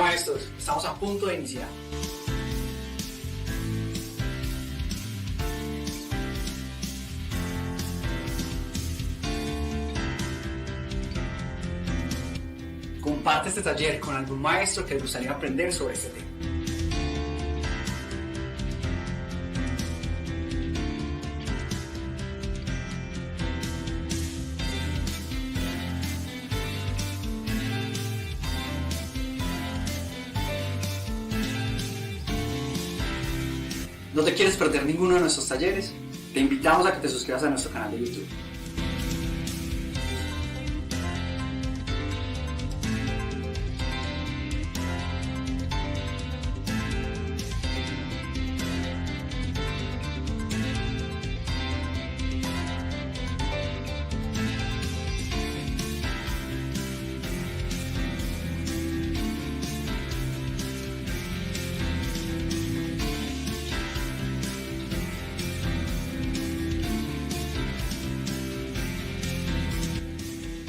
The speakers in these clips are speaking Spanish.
maestros, estamos a punto de iniciar. Comparte este taller con algún maestro que le gustaría aprender sobre este tema. ¿No te quieres perder ninguno de nuestros talleres? Te invitamos a que te suscribas a nuestro canal de YouTube.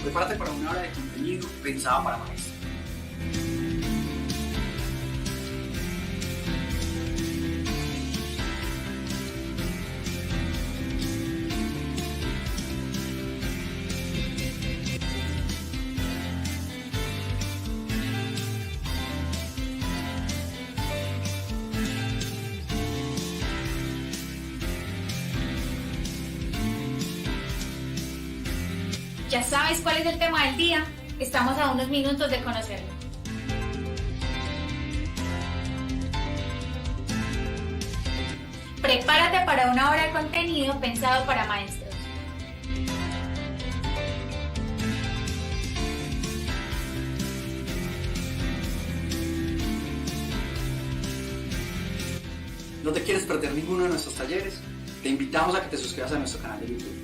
Prepárate para una hora de contenido pensada para maestros. ¿Ya sabes cuál es el tema del día? Estamos a unos minutos de conocerlo. Prepárate para una hora de contenido pensado para maestros. ¿No te quieres perder ninguno de nuestros talleres? Te invitamos a que te suscribas a nuestro canal de YouTube.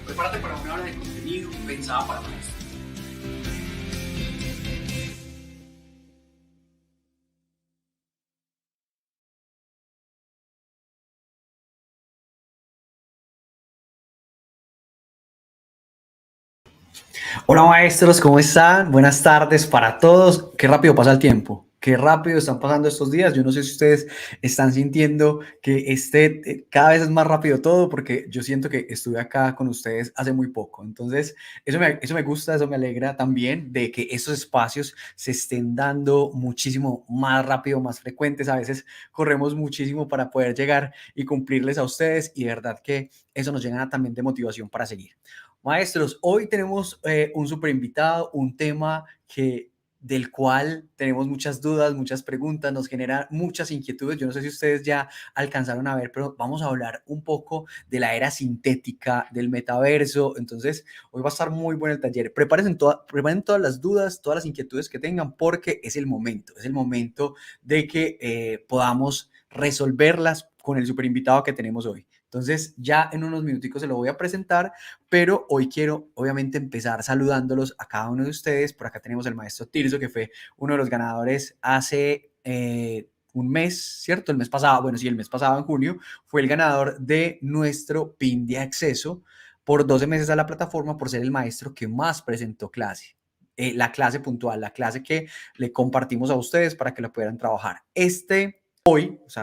Prepárate para una hora de contenido pensada para maestros. Hola maestros, ¿cómo están? Buenas tardes para todos. Qué rápido pasa el tiempo. Qué rápido están pasando estos días. Yo no sé si ustedes están sintiendo que cada vez es más rápido todo, porque yo siento que estuve acá con ustedes hace muy poco. Entonces, eso me gusta, eso me alegra también de que estos espacios se estén dando muchísimo más rápido, más frecuentes. A veces corremos muchísimo para poder llegar y cumplirles a ustedes, y de verdad que eso nos llena también de motivación para seguir. Maestros, hoy tenemos un super invitado, un tema del cual tenemos muchas dudas, muchas preguntas, nos genera muchas inquietudes. Yo no sé si ustedes ya alcanzaron a ver, pero vamos a hablar un poco de la era sintética, del metaverso. Entonces, hoy va a estar muy bueno el taller. Preparen todas las dudas, todas las inquietudes que tengan, porque es el momento de que podamos resolverlas con el super invitado que tenemos hoy. Entonces, ya en unos minuticos se lo voy a presentar, pero hoy quiero obviamente empezar saludándolos a cada uno de ustedes. Por acá tenemos al maestro Tirso, que fue uno de los ganadores hace un mes, ¿cierto? El mes pasado, el mes pasado en junio, fue el ganador de nuestro PIN de acceso por 12 meses a la plataforma, por ser el maestro que más presentó clase. La clase puntual, la clase que le compartimos a ustedes para que la puedan trabajar.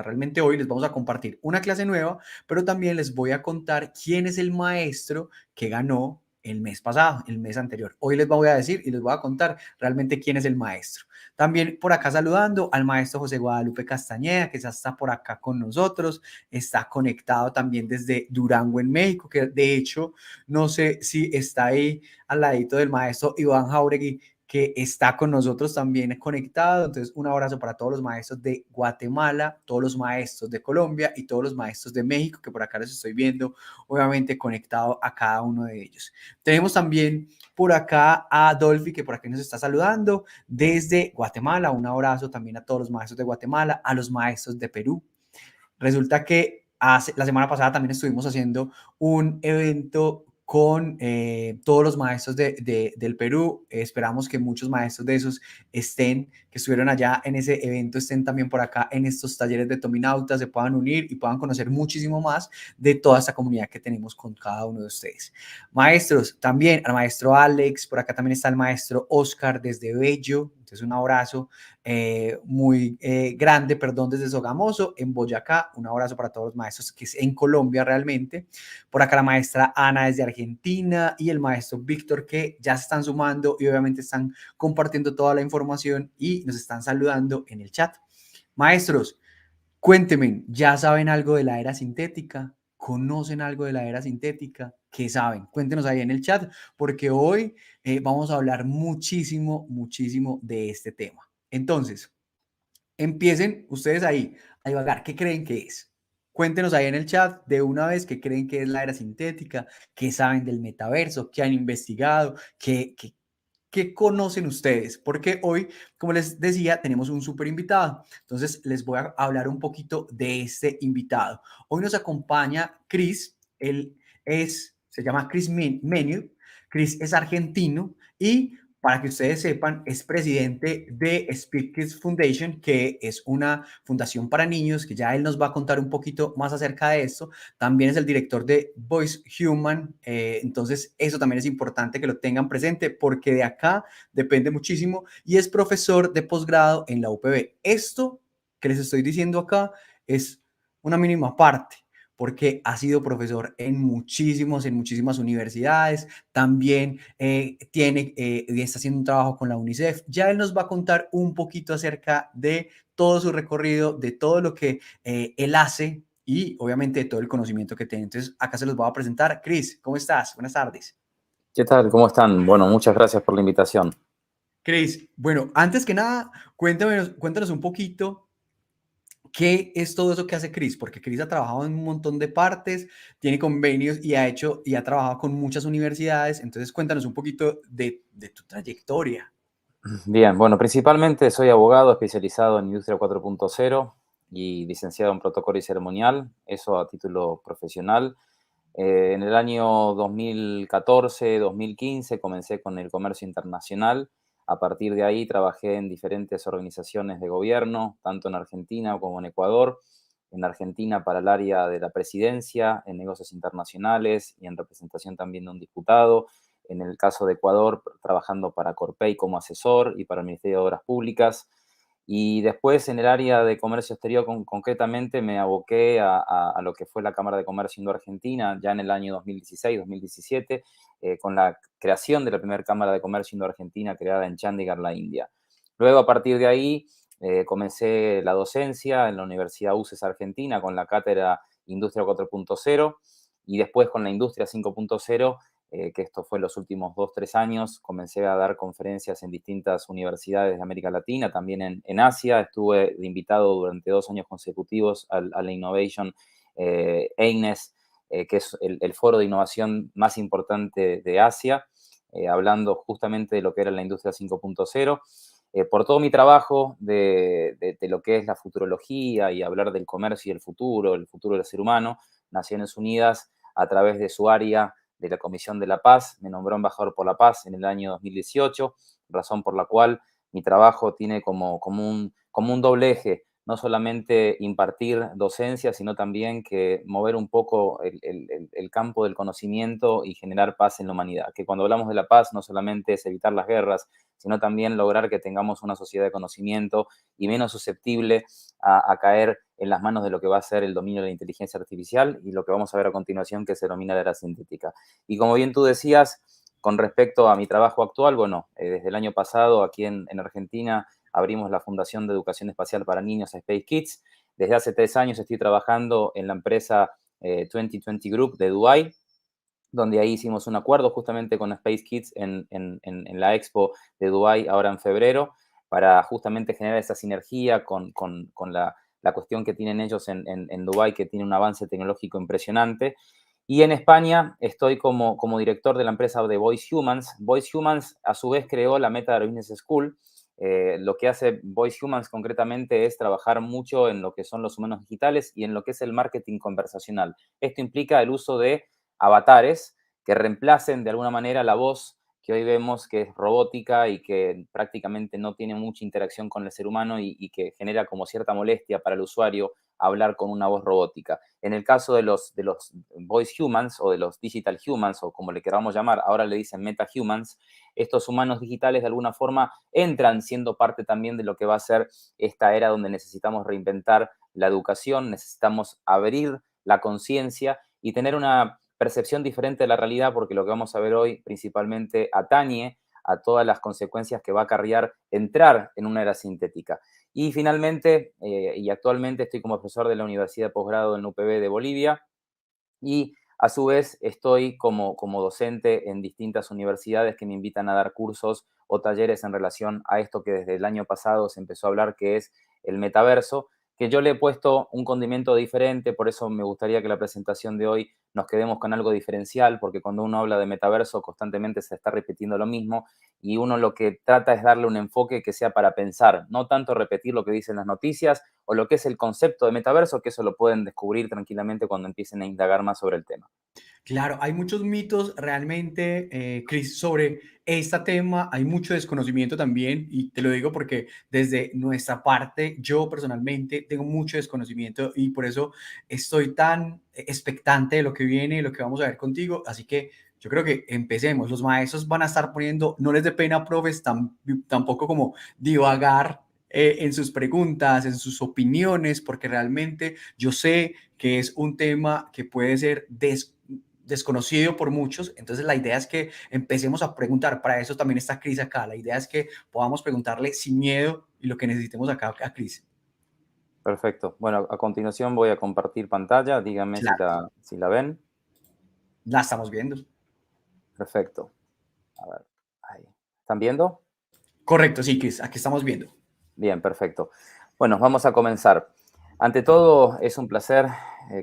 Realmente hoy les vamos a compartir una clase nueva, pero también les voy a contar quién es el maestro que ganó el mes pasado, el mes anterior. Hoy les voy a decir y les voy a contar realmente quién es el maestro. También por acá saludando al maestro José Guadalupe Castañeda, que ya está por acá con nosotros, está conectado también desde Durango, en México, que de hecho no sé si está ahí al ladito del maestro Iván Jauregui, que está con nosotros también conectado. Entonces, un abrazo para todos los maestros de Guatemala, todos los maestros de Colombia y todos los maestros de México, que por acá los estoy viendo, obviamente conectado a cada uno de ellos. Tenemos también por acá a Dolphy, que por aquí nos está saludando desde Guatemala. Un abrazo también a todos los maestros de Guatemala, a los maestros de Perú. Resulta que la semana pasada también estuvimos haciendo un evento con todos los maestros del Perú. Esperamos que muchos maestros de esos que estuvieron allá en ese evento, estén también por acá en estos talleres de Tominauta, se puedan unir y puedan conocer muchísimo más de toda esta comunidad que tenemos con cada uno de ustedes. Maestros, también al maestro Alex, por acá también está el maestro Oscar desde Bello, entonces un abrazo muy grande, perdón, desde Sogamoso, en Boyacá, un abrazo para todos los maestros que es en Colombia realmente. Por acá la maestra Ana desde Argentina y el maestro Víctor, que ya se están sumando y obviamente están compartiendo toda la información y nos están saludando en el chat. Maestros, cuéntenme, ¿ya saben algo de la era sintética? ¿Conocen algo de la era sintética? ¿Qué saben? Cuéntenos ahí en el chat, porque hoy vamos a hablar muchísimo, muchísimo de este tema. Entonces, empiecen ustedes ahí a divagar. ¿Qué creen que es? Cuéntenos ahí en el chat de una vez qué creen que es la era sintética, qué saben del metaverso, qué han investigado, qué conocen ustedes, porque hoy, como les decía, tenemos un súper invitado. Entonces, les voy a hablar un poquito de este invitado. Hoy nos acompaña Chris, se llama Chris Menu. Chris es argentino y para que ustedes sepan, es presidente de Speed Kids Foundation, que es una fundación para niños, que ya él nos va a contar un poquito más acerca de esto. También es el director de Voice Human, entonces eso también es importante que lo tengan presente porque de acá depende muchísimo y es profesor de posgrado en la UPB. Esto que les estoy diciendo acá es una mínima parte porque ha sido profesor en muchísimas universidades, también está haciendo un trabajo con la UNICEF. Ya él nos va a contar un poquito acerca de todo su recorrido, de todo lo que él hace y obviamente de todo el conocimiento que tiene. Entonces, acá se los voy a presentar. Chris, ¿cómo estás? Buenas tardes. ¿Qué tal? ¿Cómo están? Bueno, muchas gracias por la invitación. Chris, bueno, antes que nada, cuéntanos un poquito qué es todo eso que hace Chris, porque Chris ha trabajado en un montón de partes, tiene convenios y ha trabajado con muchas universidades. Entonces, cuéntanos un poquito de tu trayectoria. Bien, bueno, principalmente soy abogado especializado en Industria 4.0 y licenciado en Protocolo y Ceremonial, eso a título profesional. En el año 2014-2015 comencé con el comercio internacional. A partir de ahí trabajé en diferentes organizaciones de gobierno, tanto en Argentina como en Ecuador. En Argentina para el área de la presidencia, en negocios internacionales y en representación también de un diputado. En el caso de Ecuador, trabajando para Corpey como asesor y para el Ministerio de Obras Públicas. Y después en el área de comercio exterior concretamente me aboqué a lo que fue la Cámara de Comercio Indo-Argentina ya en el año 2016-2017, con la creación de la primera Cámara de Comercio Indo-Argentina creada en Chandigarh, la India. Luego, a partir de ahí, comencé la docencia en la Universidad UCES Argentina con la cátedra Industria 4.0 y después con la Industria 5.0, que esto fue los últimos 2-3 años. Comencé a dar conferencias en distintas universidades de América Latina, también en Asia. Estuve de invitado durante 2 años consecutivos a la Innovation EINES, que es el foro de innovación más importante de Asia, hablando justamente de lo que era la industria 5.0. Por todo mi trabajo de lo que es la futurología y hablar del comercio y el futuro del ser humano, Naciones Unidas, a través de su área de la Comisión de la Paz, me nombró embajador por la paz en el año 2018, razón por la cual mi trabajo tiene como un doble eje, no solamente impartir docencia, sino también que mover un poco el campo del conocimiento y generar paz en la humanidad. Que cuando hablamos de la paz no solamente es evitar las guerras, sino también lograr que tengamos una sociedad de conocimiento y menos susceptible a caer en las manos de lo que va a ser el dominio de la inteligencia artificial y lo que vamos a ver a continuación, que se denomina la era sintética. Y como bien tú decías, con respecto a mi trabajo actual, bueno, desde el año pasado aquí en Argentina abrimos la Fundación de Educación Espacial para Niños, Space Kids. Desde hace 3 años estoy trabajando en la empresa 2020 Group de Dubái, donde ahí hicimos un acuerdo justamente con Space Kids en la Expo de Dubái ahora en febrero, para justamente generar esa sinergia con la cuestión que tienen ellos en Dubái, que tiene un avance tecnológico impresionante. Y en España estoy como director de la empresa de Voice Humans. Voice Humans, a su vez, creó la Meta Business School. Lo que hace Voice Humans concretamente es trabajar mucho en lo que son los humanos digitales y en lo que es el marketing conversacional. Esto implica el uso de avatares que reemplacen de alguna manera la voz que hoy vemos que es robótica y que prácticamente no tiene mucha interacción con el ser humano y que genera como cierta molestia para el usuario hablar con una voz robótica. En el caso de los voice humans o de los digital humans o como le queramos llamar, ahora le dicen meta humans, estos humanos digitales de alguna forma entran siendo parte también de lo que va a ser esta era donde necesitamos reinventar la educación, necesitamos abrir la conciencia y tener una percepción diferente de la realidad, porque lo que vamos a ver hoy principalmente atañe a todas las consecuencias que va a acarrear entrar en una era sintética. Y finalmente, y actualmente estoy como profesor de la Universidad de Posgrado en UPB de Bolivia y a su vez estoy como docente en distintas universidades que me invitan a dar cursos o talleres en relación a esto que desde el año pasado se empezó a hablar, que es el metaverso, que yo le he puesto un condimento diferente, por eso me gustaría que la presentación de hoy nos quedemos con algo diferencial, porque cuando uno habla de metaverso constantemente se está repitiendo lo mismo y uno lo que trata es darle un enfoque que sea para pensar, no tanto repetir lo que dicen las noticias o lo que es el concepto de metaverso, que eso lo pueden descubrir tranquilamente cuando empiecen a indagar más sobre el tema. Claro, hay muchos mitos realmente, Chris, sobre este tema. Hay mucho desconocimiento también, y te lo digo porque desde nuestra parte, yo personalmente tengo mucho desconocimiento y por eso estoy tan expectante de lo que viene, de lo que vamos a ver contigo. Así que yo creo que empecemos. Los maestros van a estar poniendo, no les dé pena, profes, tampoco como divagar en sus preguntas, en sus opiniones, porque realmente yo sé que es un tema que puede ser desconocido por muchos. Entonces la idea es que empecemos a preguntar. Para eso también está Cris acá. La idea es que podamos preguntarle sin miedo y lo que necesitemos acá a Cris. Perfecto. Bueno, a continuación voy a compartir pantalla. Díganme si Claro, la ven. la estamos viendo. Perfecto. A ver, ahí. ¿Están viendo? Correcto, sí, Cris, aquí estamos viendo. Bien, perfecto. Bueno, vamos a comenzar. Ante todo, es un placer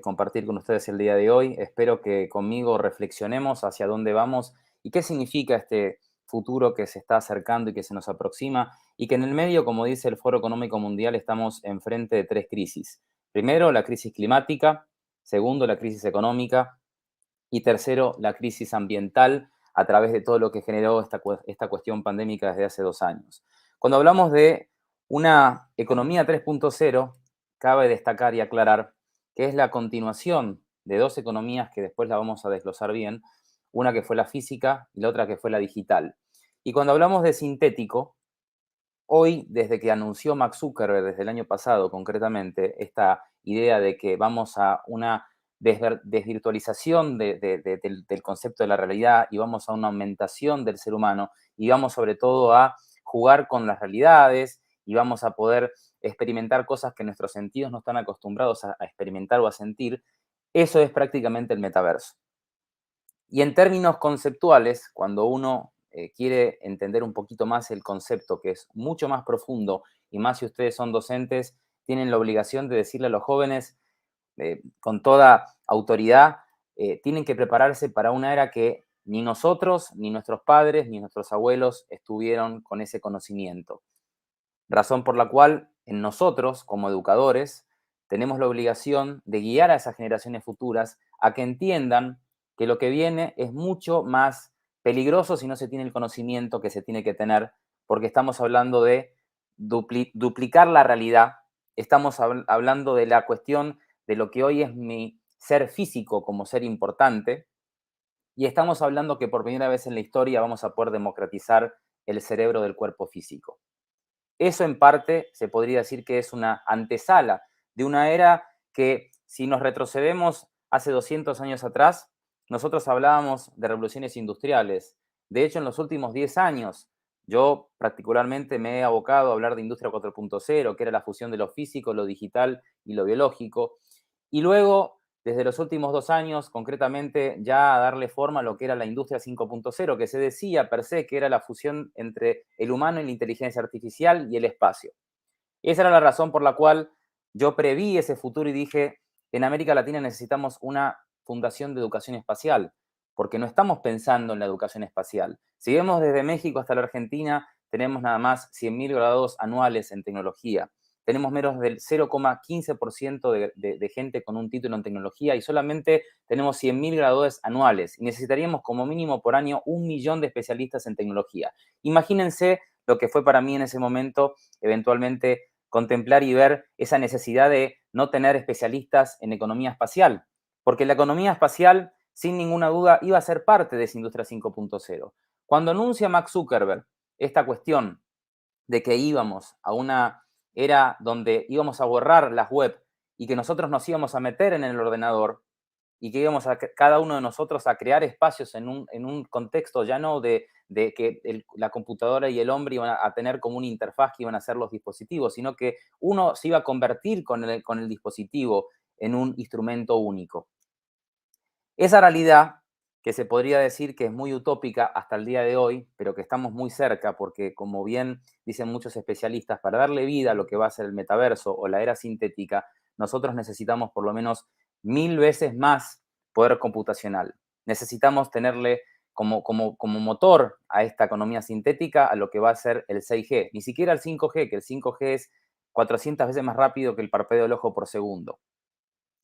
compartir con ustedes el día de hoy. Espero que conmigo reflexionemos hacia dónde vamos y qué significa este futuro que se está acercando y que se nos aproxima y que en el medio, como dice el Foro Económico Mundial, estamos enfrente de tres crisis. Primero, la crisis climática. Segundo, la crisis económica. Y tercero, la crisis ambiental a través de todo lo que generó esta cuestión pandémica desde hace 2 años. Cuando hablamos de una economía 3.0, cabe destacar y aclarar que es la continuación de dos economías que después la vamos a desglosar bien, una que fue la física y la otra que fue la digital. Y cuando hablamos de sintético, hoy, desde que anunció Mark Zuckerberg, desde el año pasado concretamente, esta idea de que vamos a una desvirtualización del concepto de la realidad y vamos a una aumentación del ser humano y vamos sobre todo a jugar con las realidades y vamos a poder experimentar cosas que nuestros sentidos no están acostumbrados a experimentar o a sentir, eso es prácticamente el metaverso. Y en términos conceptuales, cuando uno quiere entender un poquito más el concepto, que es mucho más profundo, y más si ustedes son docentes, tienen la obligación de decirle a los jóvenes con toda autoridad, tienen que prepararse para una era que ni nosotros, ni nuestros padres, ni nuestros abuelos estuvieron con ese conocimiento. Razón por la cual en nosotros, como educadores, tenemos la obligación de guiar a esas generaciones futuras a que entiendan que lo que viene es mucho más peligroso si no se tiene el conocimiento que se tiene que tener, porque estamos hablando de duplicar la realidad, estamos hablando de la cuestión de lo que hoy es mi ser físico como ser importante, y estamos hablando que por primera vez en la historia vamos a poder democratizar el cerebro del cuerpo físico. Eso en parte se podría decir que es una antesala de una era que, si nos retrocedemos hace 200 años atrás, nosotros hablábamos de revoluciones industriales. De hecho, en los últimos 10 años, yo particularmente me he abocado a hablar de industria 4.0, que era la fusión de lo físico, lo digital y lo biológico. Y luego, desde los últimos 2 años, concretamente, ya a darle forma a lo que era la industria 5.0, que se decía per se que era la fusión entre el humano y la inteligencia artificial y el espacio. Esa era la razón por la cual yo preví ese futuro y dije, en América Latina necesitamos una fundación de educación espacial, porque no estamos pensando en la educación espacial. Si vemos desde México hasta la Argentina, tenemos nada más 100.000 graduados anuales en tecnología. tenemos menos del 0,15% de gente con un título en tecnología y solamente tenemos 100.000 graduados anuales y necesitaríamos como mínimo por año 1 millón de especialistas en tecnología. Imagínense lo que fue para mí en ese momento eventualmente contemplar y ver esa necesidad de no tener especialistas en economía espacial, porque la economía espacial, sin ninguna duda, iba a ser parte de esa industria 5.0. Cuando anuncia Mark Zuckerberg esta cuestión de que íbamos a una era donde íbamos a borrar las web y que nosotros nos íbamos a meter en el ordenador y que íbamos a cada uno de nosotros a crear espacios en un contexto ya no de que la computadora y el hombre iban a tener como una interfaz que iban a ser los dispositivos, sino que uno se iba a convertir con el dispositivo en un instrumento único. Esa realidad, que se podría decir que es muy utópica hasta el día de hoy, pero que estamos muy cerca porque, como bien dicen muchos especialistas, para darle vida a lo que va a ser el metaverso o la era sintética, nosotros necesitamos por lo menos 1000 veces más poder computacional. Necesitamos tenerle como motor a esta economía sintética a lo que va a ser el 6G, ni siquiera el 5G, que el 5G es 400 veces más rápido que el parpadeo del ojo por segundo.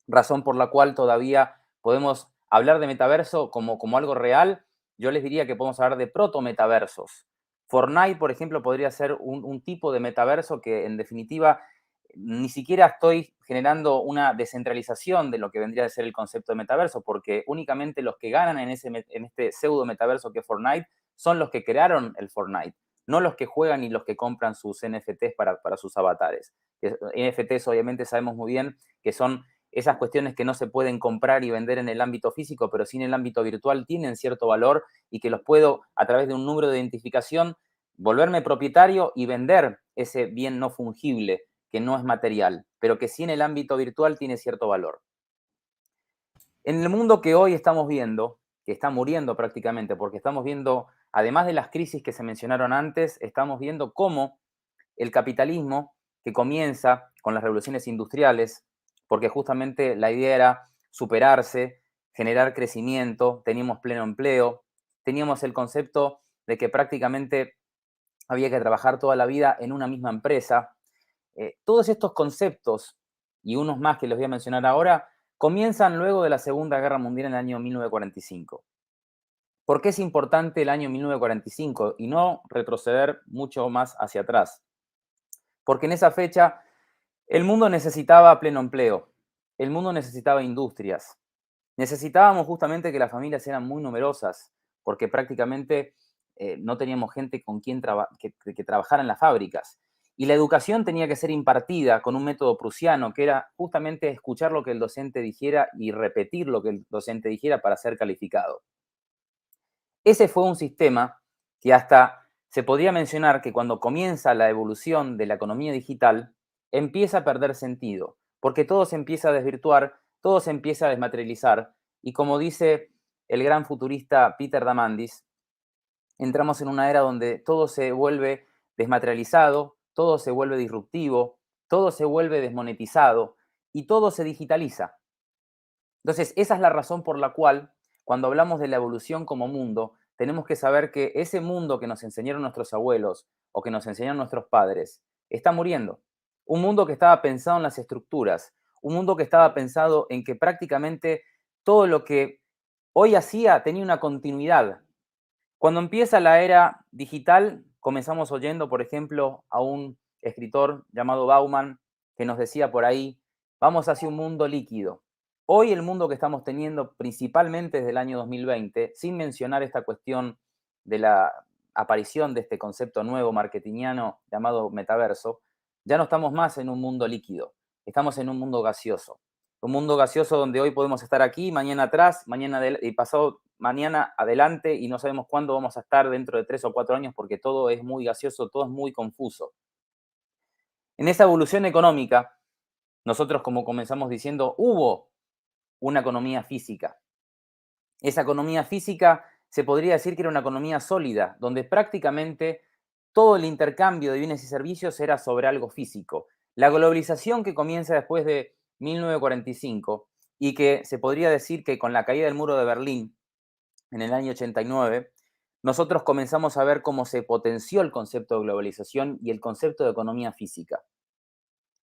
Razón por la cual todavía podemos hablar de metaverso como algo real. Yo les diría que podemos hablar de proto-metaversos. Fortnite, por ejemplo, podría ser un tipo de metaverso que, en definitiva, ni siquiera estoy generando una descentralización de lo que vendría a ser el concepto de metaverso, porque únicamente los que ganan en este pseudo metaverso que es Fortnite son los que crearon el Fortnite, no los que juegan y los que compran sus NFTs para sus avatares. NFTs, obviamente, sabemos muy bien que son esas cuestiones que no se pueden comprar y vender en el ámbito físico, pero sí en el ámbito virtual tienen cierto valor y que los puedo, a través de un número de identificación, volverme propietario y vender ese bien no fungible, que no es material, pero que sí en el ámbito virtual tiene cierto valor. En el mundo que hoy estamos viendo, que está muriendo prácticamente, porque estamos viendo, además de las crisis que se mencionaron antes, estamos viendo cómo el capitalismo, que comienza con las revoluciones industriales, porque justamente la idea era superarse, generar crecimiento, teníamos pleno empleo, teníamos el concepto de que prácticamente había que trabajar toda la vida en una misma empresa. Todos estos conceptos, y unos más que les voy a mencionar ahora, comienzan luego de la Segunda Guerra Mundial en el año 1945. ¿Por qué es importante el año 1945 y no retroceder mucho más hacia atrás? Porque en esa fecha el mundo necesitaba pleno empleo, el mundo necesitaba industrias, necesitábamos justamente que las familias eran muy numerosas, porque prácticamente no teníamos gente con quien que trabajara en las fábricas. Y la educación tenía que ser impartida con un método prusiano, que era justamente escuchar lo que el docente dijera y repetir lo que el docente dijera para ser calificado. Ese fue un sistema que hasta se podría mencionar que cuando comienza la evolución de la economía digital, empieza a perder sentido, porque todo se empieza a desvirtuar, todo se empieza a desmaterializar, y como dice el gran futurista Peter Diamandis, entramos en una era donde todo se vuelve desmaterializado, todo se vuelve disruptivo, todo se vuelve desmonetizado y todo se digitaliza. Entonces, esa es la razón por la cual, cuando hablamos de la evolución como mundo, tenemos que saber que ese mundo que nos enseñaron nuestros abuelos o que nos enseñaron nuestros padres está muriendo. Un mundo que estaba pensado en las estructuras, un mundo que estaba pensado en que prácticamente todo lo que hoy hacía tenía una continuidad. Cuando empieza la era digital, comenzamos oyendo, por ejemplo, a un escritor llamado Bauman que nos decía por ahí, vamos hacia un mundo líquido. Hoy el mundo que estamos teniendo, principalmente desde el año 2020, sin mencionar esta cuestión de la aparición de este concepto nuevo marketingiano llamado metaverso, ya no estamos más en un mundo líquido, estamos en un mundo gaseoso. Un mundo gaseoso donde hoy podemos estar aquí, mañana atrás, y pasado mañana adelante y no sabemos cuándo vamos a estar dentro de 3 o 4 años porque todo es muy gaseoso, todo es muy confuso. En esa evolución económica, nosotros, como comenzamos diciendo, hubo una economía física. Esa economía física se podría decir que era una economía sólida, donde prácticamente todo el intercambio de bienes y servicios era sobre algo físico. La globalización que comienza después de 1945 y que se podría decir que con la caída del muro de Berlín en el año 89, nosotros comenzamos a ver cómo se potenció el concepto de globalización y el concepto de economía física.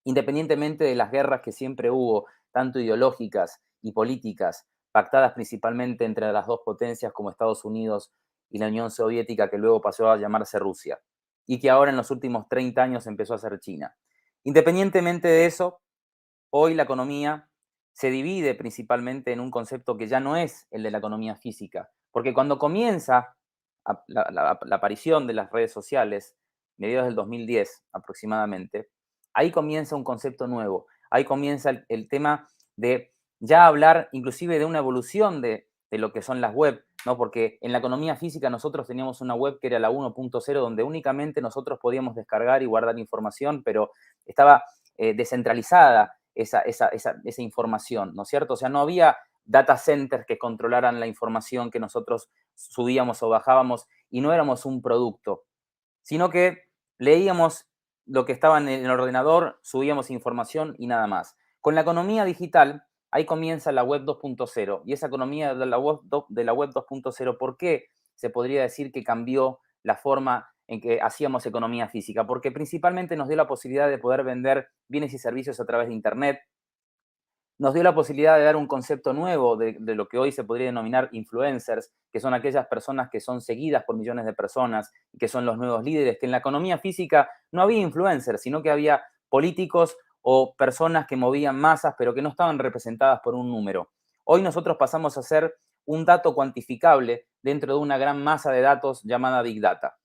independientemente de las guerras que siempre hubo, tanto ideológicas y políticas, pactadas principalmente entre las dos potencias como Estados Unidos y la Unión Soviética, que luego pasó a llamarse Rusia, y que ahora en los últimos 30 años empezó a ser China. Independientemente de eso, hoy la economía se divide principalmente en un concepto que ya no es el de la economía física, porque cuando comienza la aparición de las redes sociales, mediados del 2010 aproximadamente, ahí comienza un concepto nuevo, ahí comienza el tema de ya hablar inclusive de una evolución de lo que son las web, ¿no? Porque en la economía física nosotros teníamos una web que era la 1.0, donde únicamente nosotros podíamos descargar y guardar información, pero estaba descentralizada esa información, ¿no es cierto? O sea, no había data centers que controlaran la información que nosotros subíamos o bajábamos y no éramos un producto, sino que leíamos lo que estaba en el ordenador, subíamos información y nada más. Con la economía digital, ahí comienza la web 2.0 y esa economía de la web 2.0, ¿por qué se podría decir que cambió la forma en que hacíamos economía física? Porque principalmente nos dio la posibilidad de poder vender bienes y servicios a través de Internet, nos dio la posibilidad de dar un concepto nuevo de lo que hoy se podría denominar influencers, que son aquellas personas que son seguidas por millones de personas y que son los nuevos líderes, que en la economía física no había influencers, sino que había políticos o personas que movían masas, pero que no estaban representadas por un número. Hoy nosotros pasamos a ser un dato cuantificable dentro de una gran masa de datos llamada Big Data.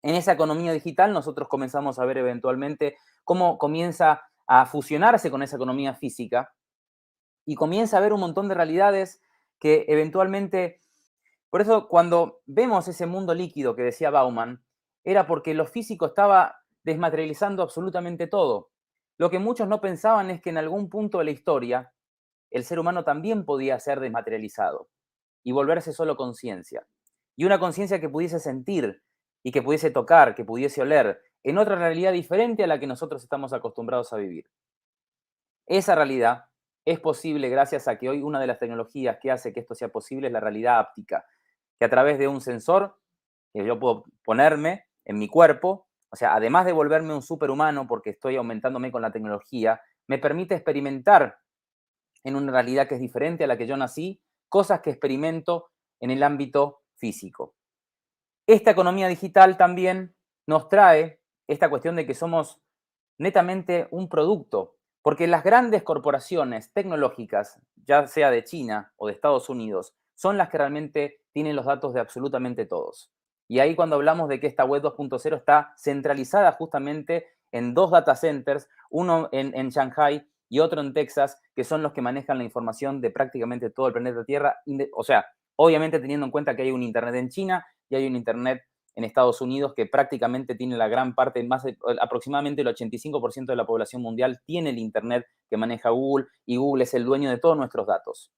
En esa economía digital nosotros comenzamos a ver eventualmente cómo comienza a fusionarse con esa economía física y comienza a ver un montón de realidades que eventualmente, por eso cuando vemos ese mundo líquido que decía Bauman, era porque lo físico estaba desmaterializando absolutamente todo. Lo que muchos no pensaban es que en algún punto de la historia el ser humano también podía ser desmaterializado y volverse solo conciencia. Y una conciencia que pudiese sentir y que pudiese tocar, que pudiese oler, en otra realidad diferente a la que nosotros estamos acostumbrados a vivir. Esa realidad es posible gracias a que hoy una de las tecnologías que hace que esto sea posible es la realidad áptica, que a través de un sensor que yo puedo ponerme en mi cuerpo, o sea, además de volverme un superhumano porque estoy aumentándome con la tecnología, me permite experimentar en una realidad que es diferente a la que yo nací, cosas que experimento en el ámbito físico. Esta economía digital también nos trae esta cuestión de que somos netamente un producto, porque las grandes corporaciones tecnológicas, ya sea de China o de Estados Unidos, son las que realmente tienen los datos de absolutamente todos. Y ahí cuando hablamos de que esta web 2.0 está centralizada justamente en dos data centers, uno en Shanghai y otro en Texas, que son los que manejan la información de prácticamente todo el planeta Tierra, o sea, obviamente teniendo en cuenta que hay un Internet en China y hay un Internet en Estados Unidos, que prácticamente tiene la gran parte, aproximadamente el 85% de la población mundial tiene el Internet que maneja Google, y Google es el dueño de todos nuestros datos.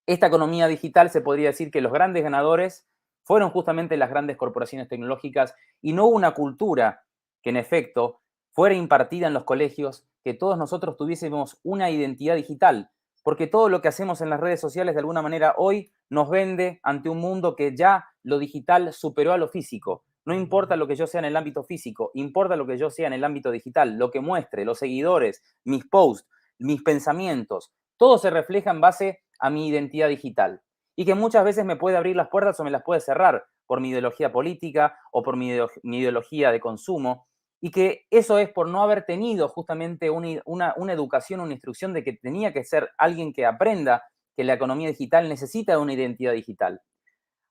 Esta economía digital se podría decir que los grandes ganadores fueron justamente las grandes corporaciones tecnológicas y no hubo una cultura que en efecto fuera impartida en los colegios, que todos nosotros tuviésemos una identidad digital, porque todo lo que hacemos en las redes sociales de alguna manera hoy nos vende ante un mundo que ya lo digital superó a lo físico. No importa lo que yo sea en el ámbito físico, importa lo que yo sea en el ámbito digital, lo que muestre, los seguidores, mis posts, mis pensamientos, todo se refleja en base a mi identidad digital y que muchas veces me puede abrir las puertas o me las puede cerrar por mi ideología política o por mi ideología de consumo, y que eso es por no haber tenido justamente una educación, una instrucción de que tenía que ser alguien que aprenda que la economía digital necesita de una identidad digital.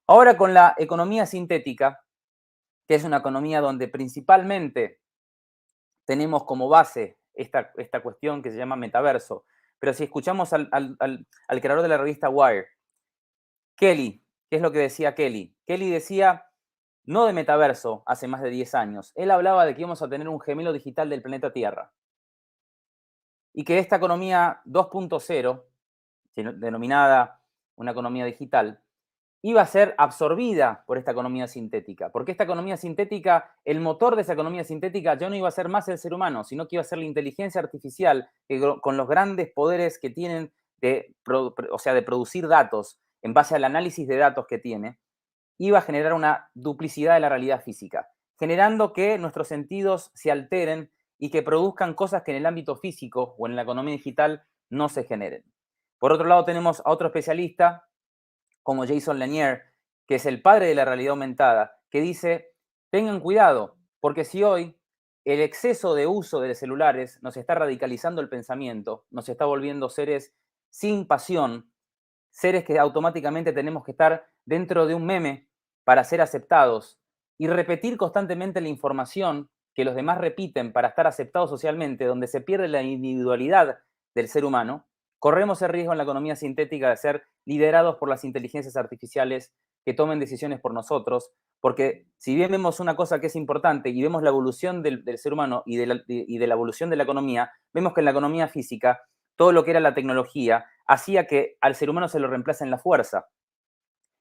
Ahora con la economía sintética, que es una economía donde principalmente tenemos como base esta cuestión que se llama metaverso, pero si escuchamos al creador de la revista Wire, Kelly, ¿qué es lo que decía Kelly? Kelly decía, no de metaverso hace más de 10 años, él hablaba de que íbamos a tener un gemelo digital del planeta Tierra y que esta economía 2.0, denominada una economía digital, iba a ser absorbida por esta economía sintética, porque esta economía sintética, el motor de esa economía sintética ya no iba a ser más el ser humano, sino que iba a ser la inteligencia artificial, que con los grandes poderes que tienen o sea, de producir datos en base al análisis de datos que tiene, iba a generar una duplicidad de la realidad física, generando que nuestros sentidos se alteren y que produzcan cosas que en el ámbito físico o en la economía digital no se generen. Por otro lado, tenemos a otro especialista como Jason Lanier, que es el padre de la realidad aumentada, que dice, tengan cuidado, porque si hoy el exceso de uso de celulares nos está radicalizando el pensamiento, nos está volviendo seres sin pasión, seres que automáticamente tenemos que estar dentro de un meme para ser aceptados y repetir constantemente la información que los demás repiten para estar aceptados socialmente, donde se pierde la individualidad del ser humano, corremos el riesgo en la economía sintética de ser liderados por las inteligencias artificiales que tomen decisiones por nosotros, porque si bien vemos una cosa que es importante y vemos la evolución del ser humano y de la evolución de la economía, vemos que en la economía física todo lo que era la tecnología hacía que al ser humano se lo reemplace en la fuerza.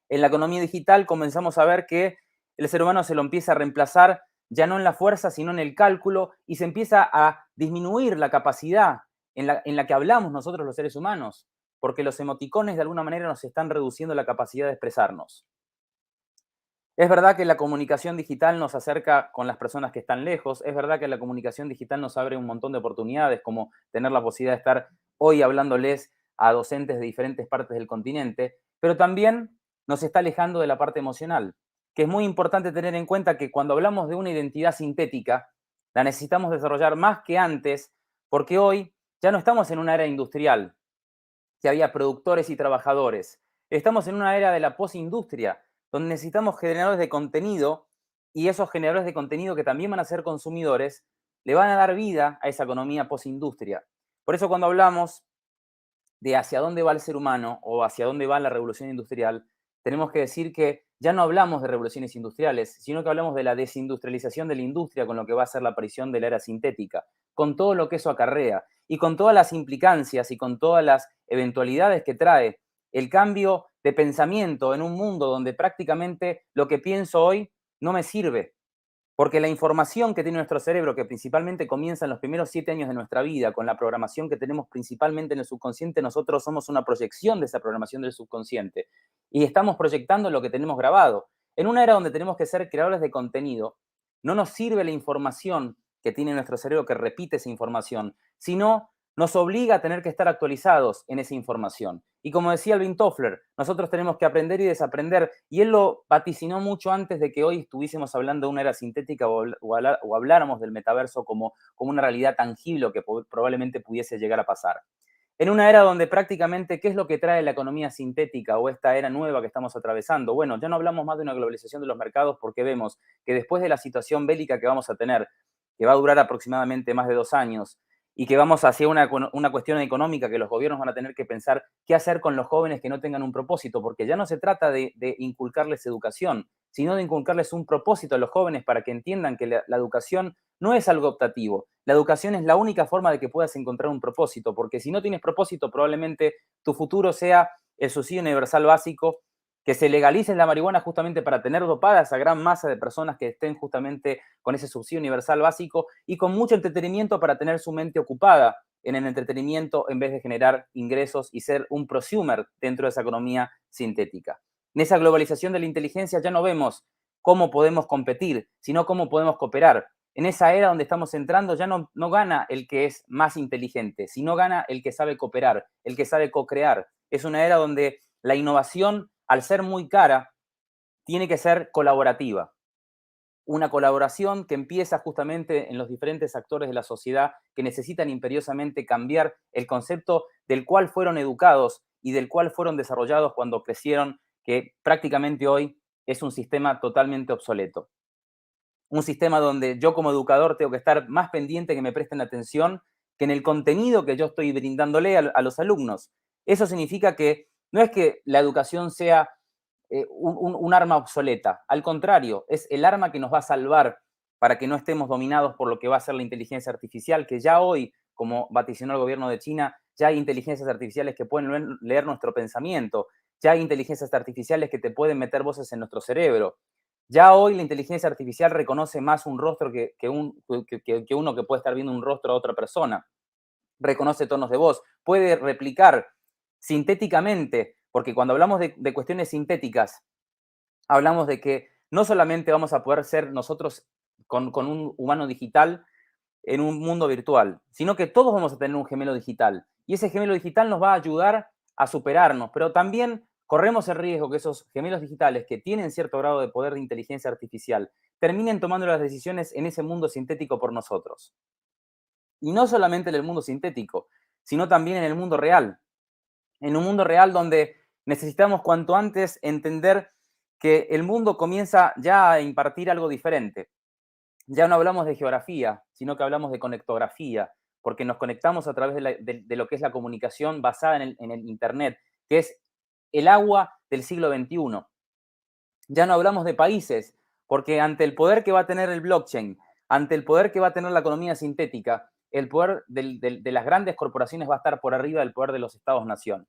En la economía digital comenzamos a ver que el ser humano se lo empieza a reemplazar ya no en la fuerza, sino en el cálculo, y se empieza a disminuir la capacidad en la que hablamos nosotros los seres humanos, porque los emoticones de alguna manera nos están reduciendo la capacidad de expresarnos. Es verdad que la comunicación digital nos acerca con las personas que están lejos, es verdad que la comunicación digital nos abre un montón de oportunidades, como tener la posibilidad de estar hoy hablándoles a docentes de diferentes partes del continente, pero también nos está alejando de la parte emocional, que es muy importante tener en cuenta que cuando hablamos de una identidad sintética, la necesitamos desarrollar más que antes, porque hoy ya no estamos en una era industrial, que había productores y trabajadores. Estamos en una era de la postindustria, donde necesitamos generadores de contenido y esos generadores de contenido que también van a ser consumidores, le van a dar vida a esa economía postindustria. Por eso cuando hablamos de hacia dónde va el ser humano o hacia dónde va la revolución industrial, tenemos que decir que ya no hablamos de revoluciones industriales, sino que hablamos de la desindustrialización de la industria con lo que va a ser la aparición de la era sintética, con todo lo que eso acarrea y con todas las implicancias y con todas las eventualidades que trae el cambio de pensamiento en un mundo donde prácticamente lo que pienso hoy no me sirve, porque la información que tiene nuestro cerebro, que principalmente comienza en los primeros 7 años de nuestra vida, con la programación que tenemos principalmente en el subconsciente, nosotros somos una proyección de esa programación del subconsciente. Y estamos proyectando lo que tenemos grabado. En una era donde tenemos que ser creadores de contenido, no nos sirve la información que tiene nuestro cerebro que repite esa información, sino nos obliga a tener que estar actualizados en esa información. Y como decía Alvin Toffler, nosotros tenemos que aprender y desaprender, y él lo vaticinó mucho antes de que hoy estuviésemos hablando de una era sintética o habláramos del metaverso como una realidad tangible que probablemente pudiese llegar a pasar. En una era donde prácticamente, ¿qué es lo que trae la economía sintética o esta era nueva que estamos atravesando? Bueno, ya no hablamos más de una globalización de los mercados porque vemos que después de la situación bélica que vamos a tener, que va a durar aproximadamente más de 2 años, y que vamos hacia una cuestión económica que los gobiernos van a tener que pensar qué hacer con los jóvenes que no tengan un propósito, porque ya no se trata de inculcarles educación, sino de inculcarles un propósito a los jóvenes para que entiendan que la educación no es algo optativo. La educación es la única forma de que puedas encontrar un propósito, porque si no tienes propósito, probablemente tu futuro sea el subsidio universal básico, que se legalice la marihuana justamente para tener dopada a esa gran masa de personas que estén justamente con ese subsidio universal básico y con mucho entretenimiento para tener su mente ocupada en el entretenimiento en vez de generar ingresos y ser un prosumer dentro de esa economía sintética. En esa globalización de la inteligencia ya no vemos cómo podemos competir, sino cómo podemos cooperar. En esa era donde estamos entrando ya no gana el que es más inteligente, sino gana el que sabe cooperar, el que sabe co-crear. Es una era donde la innovación, al ser muy cara, tiene que ser colaborativa. Una colaboración que empieza justamente en los diferentes actores de la sociedad que necesitan imperiosamente cambiar el concepto del cual fueron educados y del cual fueron desarrollados cuando crecieron, que prácticamente hoy es un sistema totalmente obsoleto. Un sistema donde yo como educador tengo que estar más pendiente que me presten atención que en el contenido que yo estoy brindándole a los alumnos. Eso significa que no es que la educación sea un arma obsoleta, al contrario, es el arma que nos va a salvar para que no estemos dominados por lo que va a ser la inteligencia artificial, que ya hoy, como vaticinó el gobierno de China, ya hay inteligencias artificiales que pueden leer nuestro pensamiento, ya hay inteligencias artificiales que te pueden meter voces en nuestro cerebro. Ya hoy la inteligencia artificial reconoce más un rostro que uno que puede estar viendo un rostro a otra persona. Reconoce tonos de voz, puede replicar sintéticamente, porque cuando hablamos de cuestiones sintéticas, hablamos de que no solamente vamos a poder ser nosotros con un humano digital en un mundo virtual, sino que todos vamos a tener un gemelo digital. Y ese gemelo digital nos va a ayudar a superarnos, pero también corremos el riesgo que esos gemelos digitales que tienen cierto grado de poder de inteligencia artificial terminen tomando las decisiones en ese mundo sintético por nosotros. Y no solamente en el mundo sintético, sino también en el mundo real. En un mundo real donde necesitamos cuanto antes entender que el mundo comienza ya a impartir algo diferente. Ya no hablamos de geografía, sino que hablamos de conectografía, porque nos conectamos a través de lo que es la comunicación basada en el Internet, que es el agua del siglo XXI. Ya no hablamos de países, porque ante el poder que va a tener el blockchain, ante el poder que va a tener la economía sintética, el poder de las grandes corporaciones va a estar por arriba del poder de los estados-nación.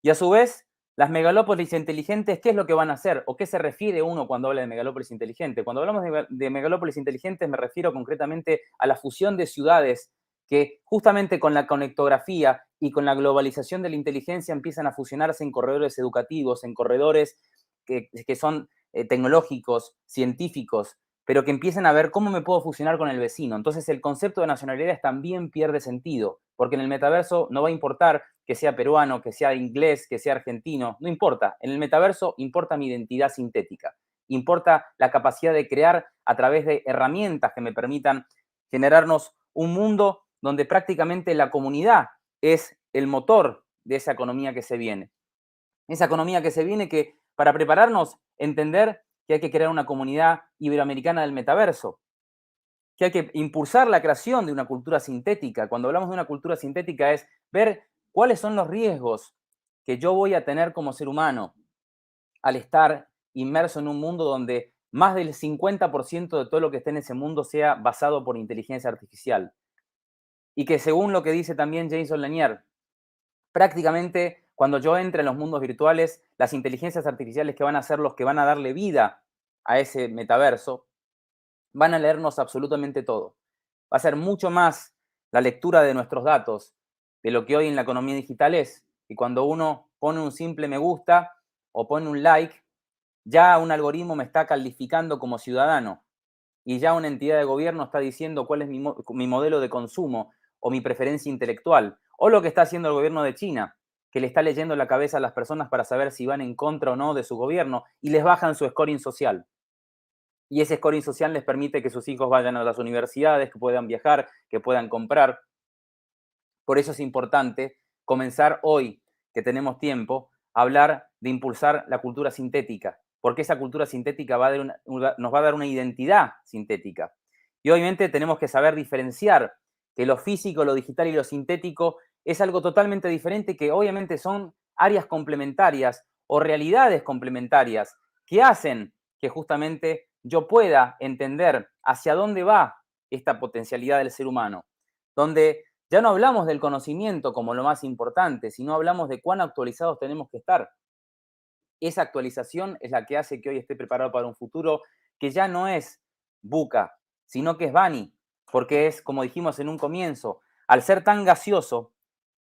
Y a su vez, las megalópolis inteligentes, ¿qué es lo que van a hacer? ¿O qué se refiere uno cuando habla de megalópolis inteligente? Cuando hablamos de megalópolis inteligentes me refiero concretamente a la fusión de ciudades que justamente con la conectografía y con la globalización de la inteligencia empiezan a fusionarse en corredores educativos, en corredores que son tecnológicos, científicos, pero que empiecen a ver cómo me puedo fusionar con el vecino. Entonces el concepto de nacionalidades también pierde sentido, porque en el metaverso no va a importar que sea peruano, que sea inglés, que sea argentino, no importa. En el metaverso importa mi identidad sintética, importa la capacidad de crear a través de herramientas que me permitan generarnos un mundo donde prácticamente la comunidad es el motor de esa economía que se viene. Esa economía que se viene que para prepararnos, entender que hay que crear una comunidad iberoamericana del metaverso, que hay que impulsar la creación de una cultura sintética. Cuando hablamos de una cultura sintética es ver cuáles son los riesgos que yo voy a tener como ser humano al estar inmerso en un mundo donde más del 50% de todo lo que esté en ese mundo sea basado por inteligencia artificial. Y que según lo que dice también Jason Lanier, prácticamente cuando yo entre en los mundos virtuales, las inteligencias artificiales que van a ser los que van a darle vida a ese metaverso, van a leernos absolutamente todo. Va a ser mucho más la lectura de nuestros datos de lo que hoy en la economía digital es. Y cuando uno pone un simple me gusta o pone un like, ya un algoritmo me está calificando como ciudadano y ya una entidad de gobierno está diciendo cuál es mi modelo de consumo o mi preferencia intelectual. O lo que está haciendo el gobierno de China, que le está leyendo la cabeza a las personas para saber si van en contra o no de su gobierno y les bajan su scoring social. Y ese scoring social les permite que sus hijos vayan a las universidades, que puedan viajar, que puedan comprar. Por eso es importante comenzar hoy, que tenemos tiempo, a hablar de impulsar la cultura sintética, porque esa cultura sintética nos va a dar una identidad sintética. Y obviamente tenemos que saber diferenciar que lo físico, lo digital y lo sintético es algo totalmente diferente, que obviamente son áreas complementarias o realidades complementarias que hacen que justamente yo pueda entender hacia dónde va esta potencialidad del ser humano, donde ya no hablamos del conocimiento como lo más importante, sino hablamos de cuán actualizados tenemos que estar. Esa actualización es la que hace que hoy esté preparado para un futuro que ya no es VUCA, sino que es BANI, porque es, como dijimos en un comienzo, al ser tan gaseoso,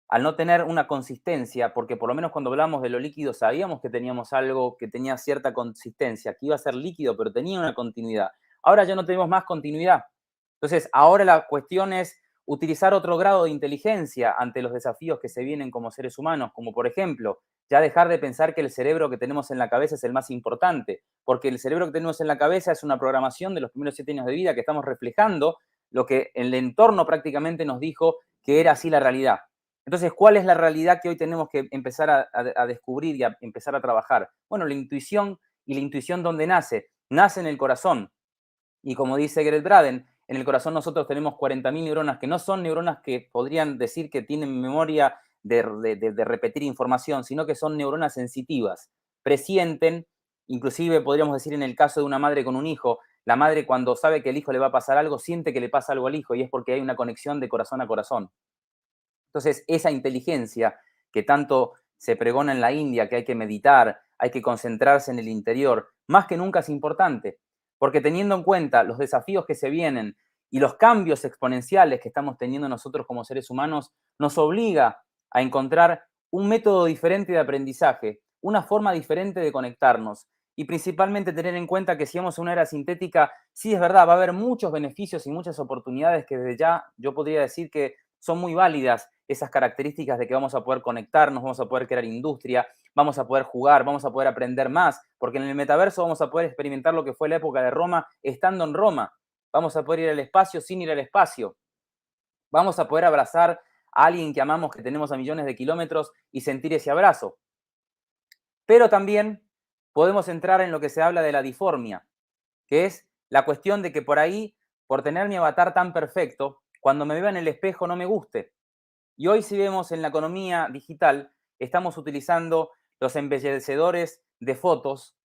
al no tener una consistencia, porque por lo menos cuando hablamos de lo líquido sabíamos que teníamos algo que tenía cierta consistencia, que iba a ser líquido, pero tenía una continuidad. Ahora ya no tenemos más continuidad. Entonces, ahora la cuestión es utilizar otro grado de inteligencia ante los desafíos que se vienen como seres humanos, como por ejemplo, ya dejar de pensar que el cerebro que tenemos en la cabeza es el más importante, porque el cerebro que tenemos en la cabeza es una programación de los primeros 7 años de vida que estamos reflejando lo que el entorno prácticamente nos dijo que era así la realidad. Entonces, ¿cuál es la realidad que hoy tenemos que empezar a descubrir y a empezar a trabajar? Bueno, la intuición, y la intuición ¿dónde nace? Nace en el corazón. Y como dice Greg Braden, en el corazón nosotros tenemos 40.000 neuronas que no son neuronas que podrían decir que tienen memoria de repetir información, sino que son neuronas sensitivas. Presienten, inclusive podríamos decir en el caso de una madre con un hijo, la madre cuando sabe que el hijo le va a pasar algo, siente que le pasa algo al hijo y es porque hay una conexión de corazón a corazón. Entonces, esa inteligencia que tanto se pregona en la India, que hay que meditar, hay que concentrarse en el interior, más que nunca es importante, porque teniendo en cuenta los desafíos que se vienen y los cambios exponenciales que estamos teniendo nosotros como seres humanos, nos obliga a encontrar un método diferente de aprendizaje, una forma diferente de conectarnos. y principalmente tener en cuenta que si vamos a una era sintética, sí es verdad, va a haber muchos beneficios y muchas oportunidades que desde ya yo podría decir que son muy válidas esas características de que vamos a poder conectarnos, vamos a poder crear industria, vamos a poder jugar, vamos a poder aprender más, porque en el metaverso vamos a poder experimentar lo que fue la época de Roma estando en Roma. Vamos a poder ir al espacio sin ir al espacio. Vamos a poder abrazar a alguien que amamos, que tenemos a millones de kilómetros y sentir ese abrazo. Pero también podemos entrar en lo que se habla de la disformia, que es la cuestión de que por ahí, por tener mi avatar tan perfecto, cuando me vea en el espejo no me guste. Y hoy si vemos en la economía digital, estamos utilizando los embellecedores de fotos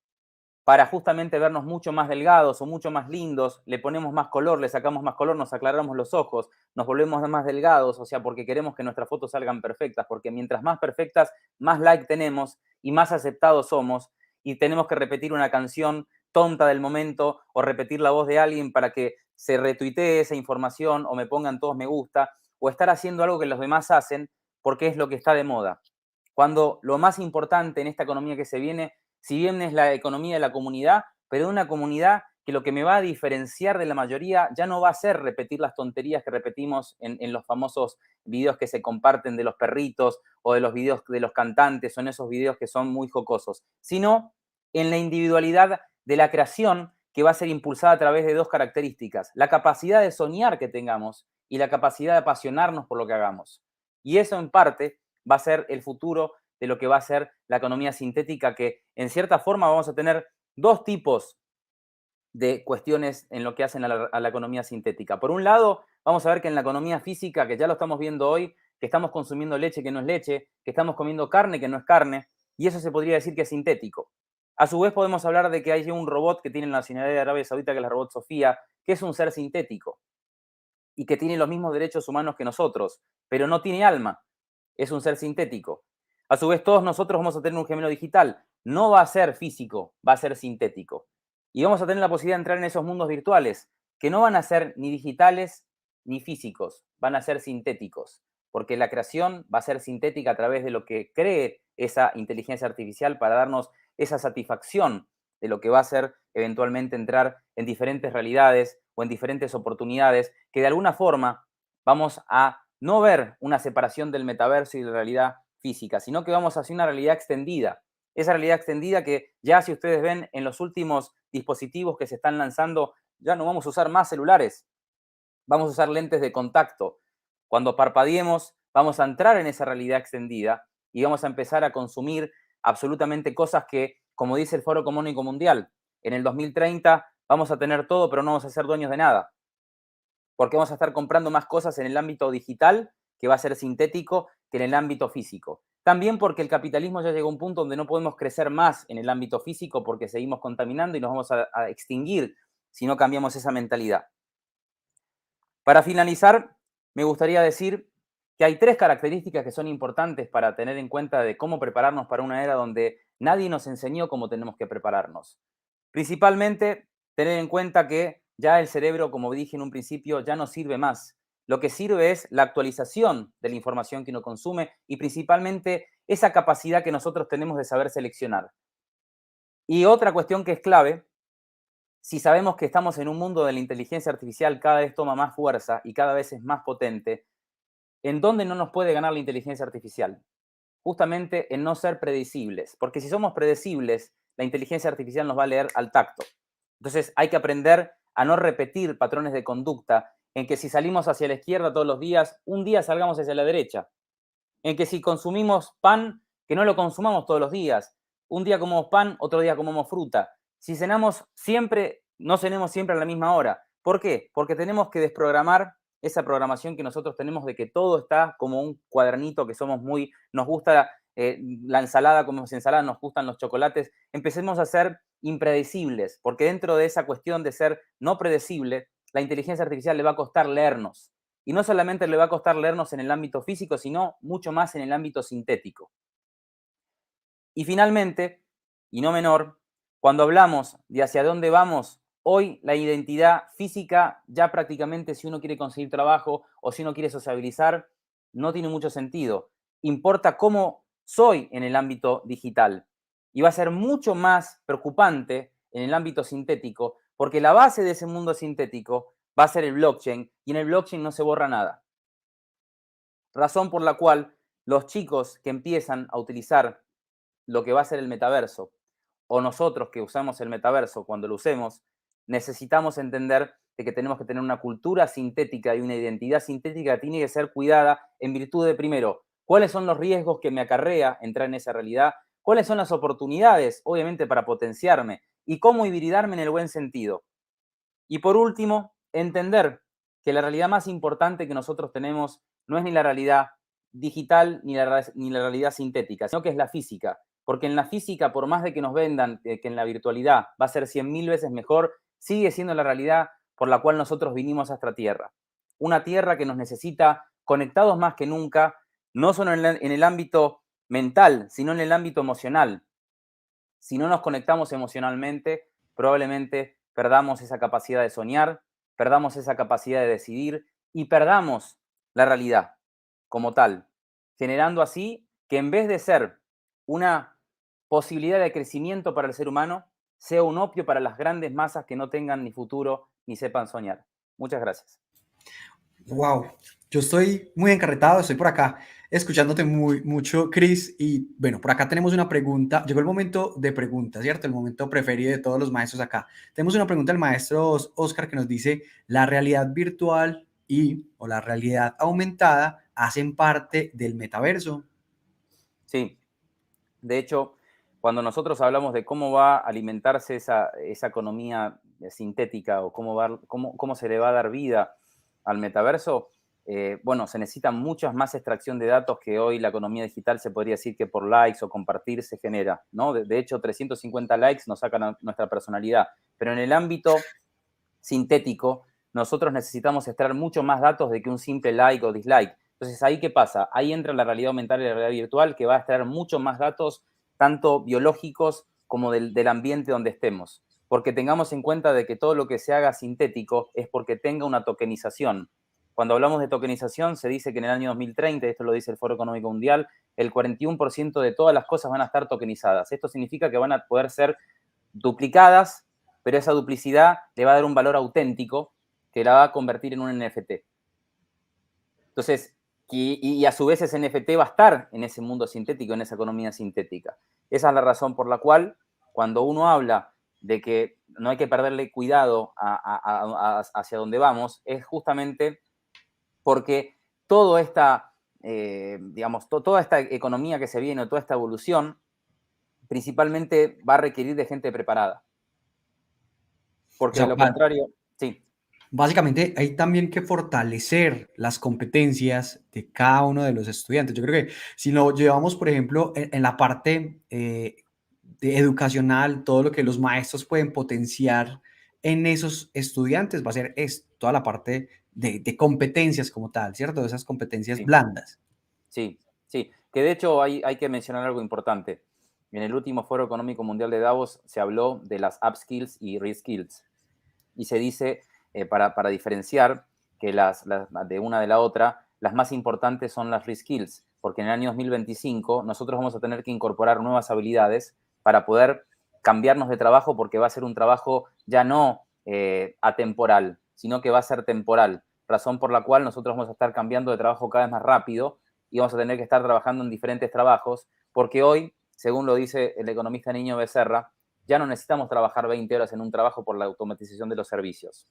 para justamente vernos mucho más delgados o mucho más lindos, le ponemos más color, le sacamos más color, nos aclaramos los ojos, nos volvemos más delgados, o sea, porque queremos que nuestras fotos salgan perfectas, porque mientras más perfectas, más like tenemos y más aceptados somos, y tenemos que repetir una canción tonta del momento o repetir la voz de alguien para que se retuitee esa información o me pongan todos me gusta, o estar haciendo algo que los demás hacen porque es lo que está de moda. Cuando lo más importante en esta economía que se viene, si bien es la economía de la comunidad, pero de una comunidad que lo que me va a diferenciar de la mayoría ya no va a ser repetir las tonterías que repetimos en los famosos videos que se comparten de los perritos o de los videos de los cantantes o en esos videos que son muy jocosos, sino en la individualidad de la creación que va a ser impulsada a través de dos características, la capacidad de soñar que tengamos y la capacidad de apasionarnos por lo que hagamos. Y eso en parte va a ser el futuro de lo que va a ser la economía sintética, que en cierta forma vamos a tener dos tipos de cuestiones en lo que hacen a la economía sintética. Por un lado, vamos a ver que en la economía física, que ya lo estamos viendo hoy, que estamos consumiendo leche que no es leche, que estamos comiendo carne que no es carne, y eso se podría decir que es sintético. A su vez podemos hablar de que hay un robot que tiene la Nacionalidad de Arabia Saudita, que es la robot Sofía, que es un ser sintético y que tiene los mismos derechos humanos que nosotros, pero no tiene alma, es un ser sintético. A su vez, todos nosotros vamos a tener un gemelo digital. No va a ser físico, va a ser sintético. Y vamos a tener la posibilidad de entrar en esos mundos virtuales, que no van a ser ni digitales ni físicos, van a ser sintéticos, porque la creación va a ser sintética a través de lo que cree esa inteligencia artificial para darnos esa satisfacción de lo que va a ser eventualmente entrar en diferentes realidades o en diferentes oportunidades, que de alguna forma vamos a no ver una separación del metaverso y de la realidad física, sino que vamos hacia una realidad extendida. Esa realidad extendida que ya si ustedes ven en los últimos dispositivos que se están lanzando, ya no vamos a usar más celulares, vamos a usar lentes de contacto. Cuando parpadeemos, vamos a entrar en esa realidad extendida y vamos a empezar a consumir absolutamente cosas que, como dice el Foro Económico Mundial, en el 2030 vamos a tener todo, pero no vamos a ser dueños de nada, porque vamos a estar comprando más cosas en el ámbito digital, que va a ser sintético, que en el ámbito físico. También porque el capitalismo ya llegó a un punto donde no podemos crecer más en el ámbito físico porque seguimos contaminando y nos vamos a extinguir si no cambiamos esa mentalidad. Para finalizar, me gustaría decir que hay tres características que son importantes para tener en cuenta de cómo prepararnos para una era donde nadie nos enseñó cómo tenemos que prepararnos. Principalmente, tener en cuenta que ya el cerebro, como dije en un principio, ya no sirve más. Lo que sirve es la actualización de la información que uno consume y principalmente esa capacidad que nosotros tenemos de saber seleccionar. Y otra cuestión que es clave, si sabemos que estamos en un mundo de la inteligencia artificial cada vez toma más fuerza y cada vez es más potente, ¿en dónde no nos puede ganar la inteligencia artificial? Justamente en no ser predecibles, porque si somos predecibles, la inteligencia artificial nos va a leer al tacto. Entonces hay que aprender a no repetir patrones de conducta en que si salimos hacia la izquierda todos los días, un día salgamos hacia la derecha. En que si consumimos pan, que no lo consumamos todos los días. Un día comemos pan, otro día comemos fruta. Si cenamos siempre, no cenemos siempre a la misma hora. ¿Por qué? Porque tenemos que desprogramar esa programación que nosotros tenemos de que todo está como un cuadernito, que somos muy, nos gusta la ensalada, comemos ensalada, nos gustan los chocolates. Empecemos a ser impredecibles, porque dentro de esa cuestión de ser no predecible, la inteligencia artificial le va a costar leernos. Y no solamente le va a costar leernos en el ámbito físico, sino mucho más en el ámbito sintético. Y finalmente, y no menor, cuando hablamos de hacia dónde vamos, hoy la identidad física ya prácticamente si uno quiere conseguir trabajo o si uno quiere sociabilizar, no tiene mucho sentido. Importa cómo soy en el ámbito digital. Y va a ser mucho más preocupante en el ámbito sintético, porque la base de ese mundo sintético va a ser el blockchain, y en el blockchain no se borra nada. Razón por la cual los chicos que empiezan a utilizar lo que va a ser el metaverso, o nosotros que usamos el metaverso cuando lo usemos, necesitamos entender de que tenemos que tener una cultura sintética y una identidad sintética que tiene que ser cuidada en virtud de, primero, cuáles son los riesgos que me acarrea entrar en esa realidad, cuáles son las oportunidades, obviamente, para potenciarme, y cómo hibridarme en el buen sentido. Y por último, entender que la realidad más importante que nosotros tenemos no es ni la realidad digital ni la realidad sintética, sino que es la física. Porque en la física, por más de que nos vendan que en la virtualidad va a ser 100.000 veces mejor, sigue siendo la realidad por la cual nosotros vinimos a esta tierra. Una tierra que nos necesita conectados más que nunca, no solo en el ámbito mental, sino en el ámbito emocional. Si no nos conectamos emocionalmente, probablemente perdamos esa capacidad de soñar, perdamos esa capacidad de decidir y perdamos la realidad como tal, generando así que en vez de ser una posibilidad de crecimiento para el ser humano, sea un opio para las grandes masas que no tengan ni futuro ni sepan soñar. Muchas gracias. Wow, yo estoy muy encarretado, estoy por acá escuchándote mucho, Chris, y bueno, por acá tenemos una pregunta, llegó el momento de preguntas, ¿cierto? El momento preferido de todos los maestros acá. Tenemos una pregunta del maestro Oscar que nos dice, ¿la realidad virtual o la realidad aumentada hacen parte del metaverso? Sí, de hecho, cuando nosotros hablamos de cómo va a alimentarse esa economía sintética o cómo se le va a dar vida al metaverso, bueno, se necesita muchas más extracción de datos que hoy la economía digital se podría decir que por likes o compartir se genera, ¿no? De hecho, 350 likes nos sacan a nuestra personalidad, pero en el ámbito sintético, nosotros necesitamos extraer mucho más datos de que un simple like o dislike. Entonces, ¿ahí qué pasa? Ahí entra la realidad aumentada y la realidad virtual, que va a extraer mucho más datos, tanto biológicos como del ambiente donde estemos. Porque tengamos en cuenta de que todo lo que se haga sintético es porque tenga una tokenización. Cuando hablamos de tokenización, se dice que en el año 2030, esto lo dice el Foro Económico Mundial, el 41% de todas las cosas van a estar tokenizadas. Esto significa que van a poder ser duplicadas, pero esa duplicidad le va a dar un valor auténtico que la va a convertir en un NFT. Entonces, y a su vez ese NFT va a estar en ese mundo sintético, en esa economía sintética. Esa es la razón por la cual cuando uno habla de que no hay que perderle cuidado hacia dónde vamos, es justamente porque toda esta, toda esta economía que se viene, o toda esta evolución, principalmente va a requerir de gente preparada. O Porque sea, de lo contrario, sí, básicamente hay también que fortalecer las competencias de cada uno de los estudiantes. Yo creo que si lo llevamos, por ejemplo, en la parte de educacional, todo lo que los maestros pueden potenciar en esos estudiantes va a ser toda la parte de competencias como tal, ¿cierto? De esas competencias sí, blandas. sí, sí. Que de hecho hay que mencionar algo importante. En el último Foro Económico Mundial de Davos se habló de las upskills y reskills. Y se dice, para diferenciar que de una de la otra, las más importantes son las reskills, porque en el año 2025 nosotros vamos a tener que incorporar nuevas habilidades para poder cambiarnos de trabajo, porque va a ser un trabajo ya no atemporal, sino que va a ser temporal, razón por la cual nosotros vamos a estar cambiando de trabajo cada vez más rápido y vamos a tener que estar trabajando en diferentes trabajos, porque hoy, según lo dice el economista Niño Becerra, ya no necesitamos trabajar 20 horas en un trabajo por la automatización de los servicios.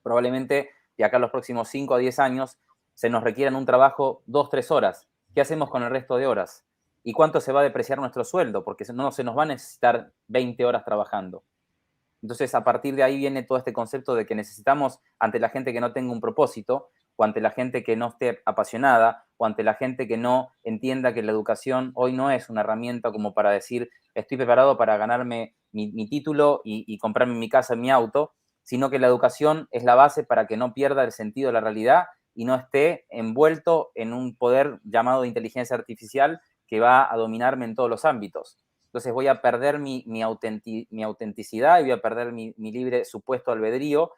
Probablemente de acá a los próximos 5 a 10 años se nos requieran un trabajo 2, 3 horas. ¿Qué hacemos con el resto de horas? ¿Y cuánto se va a depreciar nuestro sueldo? Porque no se nos va a necesitar 20 horas trabajando. Entonces, a partir de ahí viene todo este concepto de que necesitamos, ante la gente que no tenga un propósito, o ante la gente que no esté apasionada, o ante la gente que no entienda que la educación hoy no es una herramienta como para decir, estoy preparado para ganarme mi título y comprarme mi casa, mi auto, sino que la educación es la base para que no pierda el sentido de la realidad y no esté envuelto en un poder llamado de inteligencia artificial que va a dominarme en todos los ámbitos. Entonces voy a perder mi autenticidad y voy a perder mi libre supuesto albedrío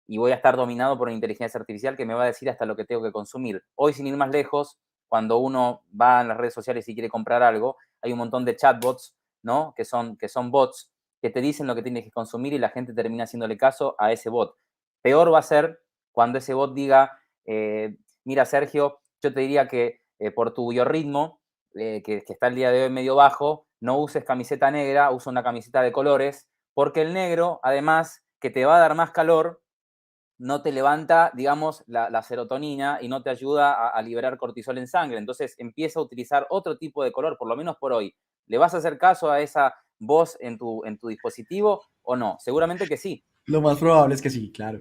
y voy a estar dominado por una inteligencia artificial que me va a decir hasta lo que tengo que consumir. Hoy, sin ir más lejos, cuando uno va en las redes sociales y quiere comprar algo, hay un montón de chatbots ¿no? Que son bots que te dicen lo que tienes que consumir y la gente termina haciéndole caso a ese bot. Peor va a ser cuando ese bot diga, mira Sergio, yo te diría que por tu biorritmo, que está el día de hoy medio bajo, no uses camiseta negra, usa una camiseta de colores, porque el negro, además, que te va a dar más calor, no te levanta, digamos, la serotonina y no te ayuda a liberar cortisol en sangre. Entonces empieza a utilizar otro tipo de color, por lo menos por hoy. ¿Le vas a hacer caso a esa voz en tu dispositivo o no? Seguramente que sí. Lo más probable es que sí, claro.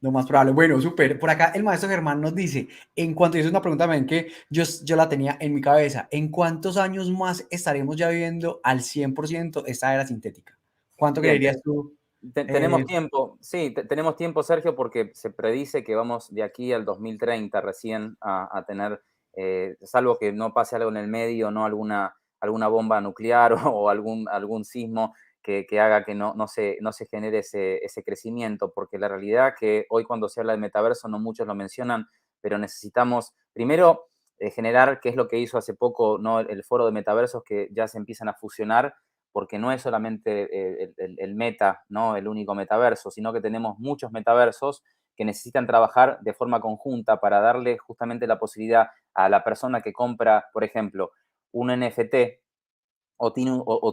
Lo más probable. Bueno, súper. Por acá el maestro Germán nos dice, en cuanto, y es una pregunta también que yo la tenía en mi cabeza, ¿en cuántos años más estaremos ya viviendo al 100% esta era sintética? ¿Cuánto Bien, creerías tú? tenemos tiempo, sí, tenemos tiempo, Sergio, porque se predice que vamos de aquí al 2030 recién a tener, salvo que no pase algo en el medio, no alguna bomba nuclear o algún sismo que haga que no se genere ese crecimiento, porque la realidad que hoy cuando se habla de metaverso, no muchos lo mencionan, pero necesitamos primero generar, que es lo que hizo hace poco, ¿no? El foro de metaversos, que ya se empiezan a fusionar porque no es solamente el meta, ¿no? El único metaverso, sino que tenemos muchos metaversos que necesitan trabajar de forma conjunta para darle justamente la posibilidad a la persona que compra, por ejemplo, un NFT o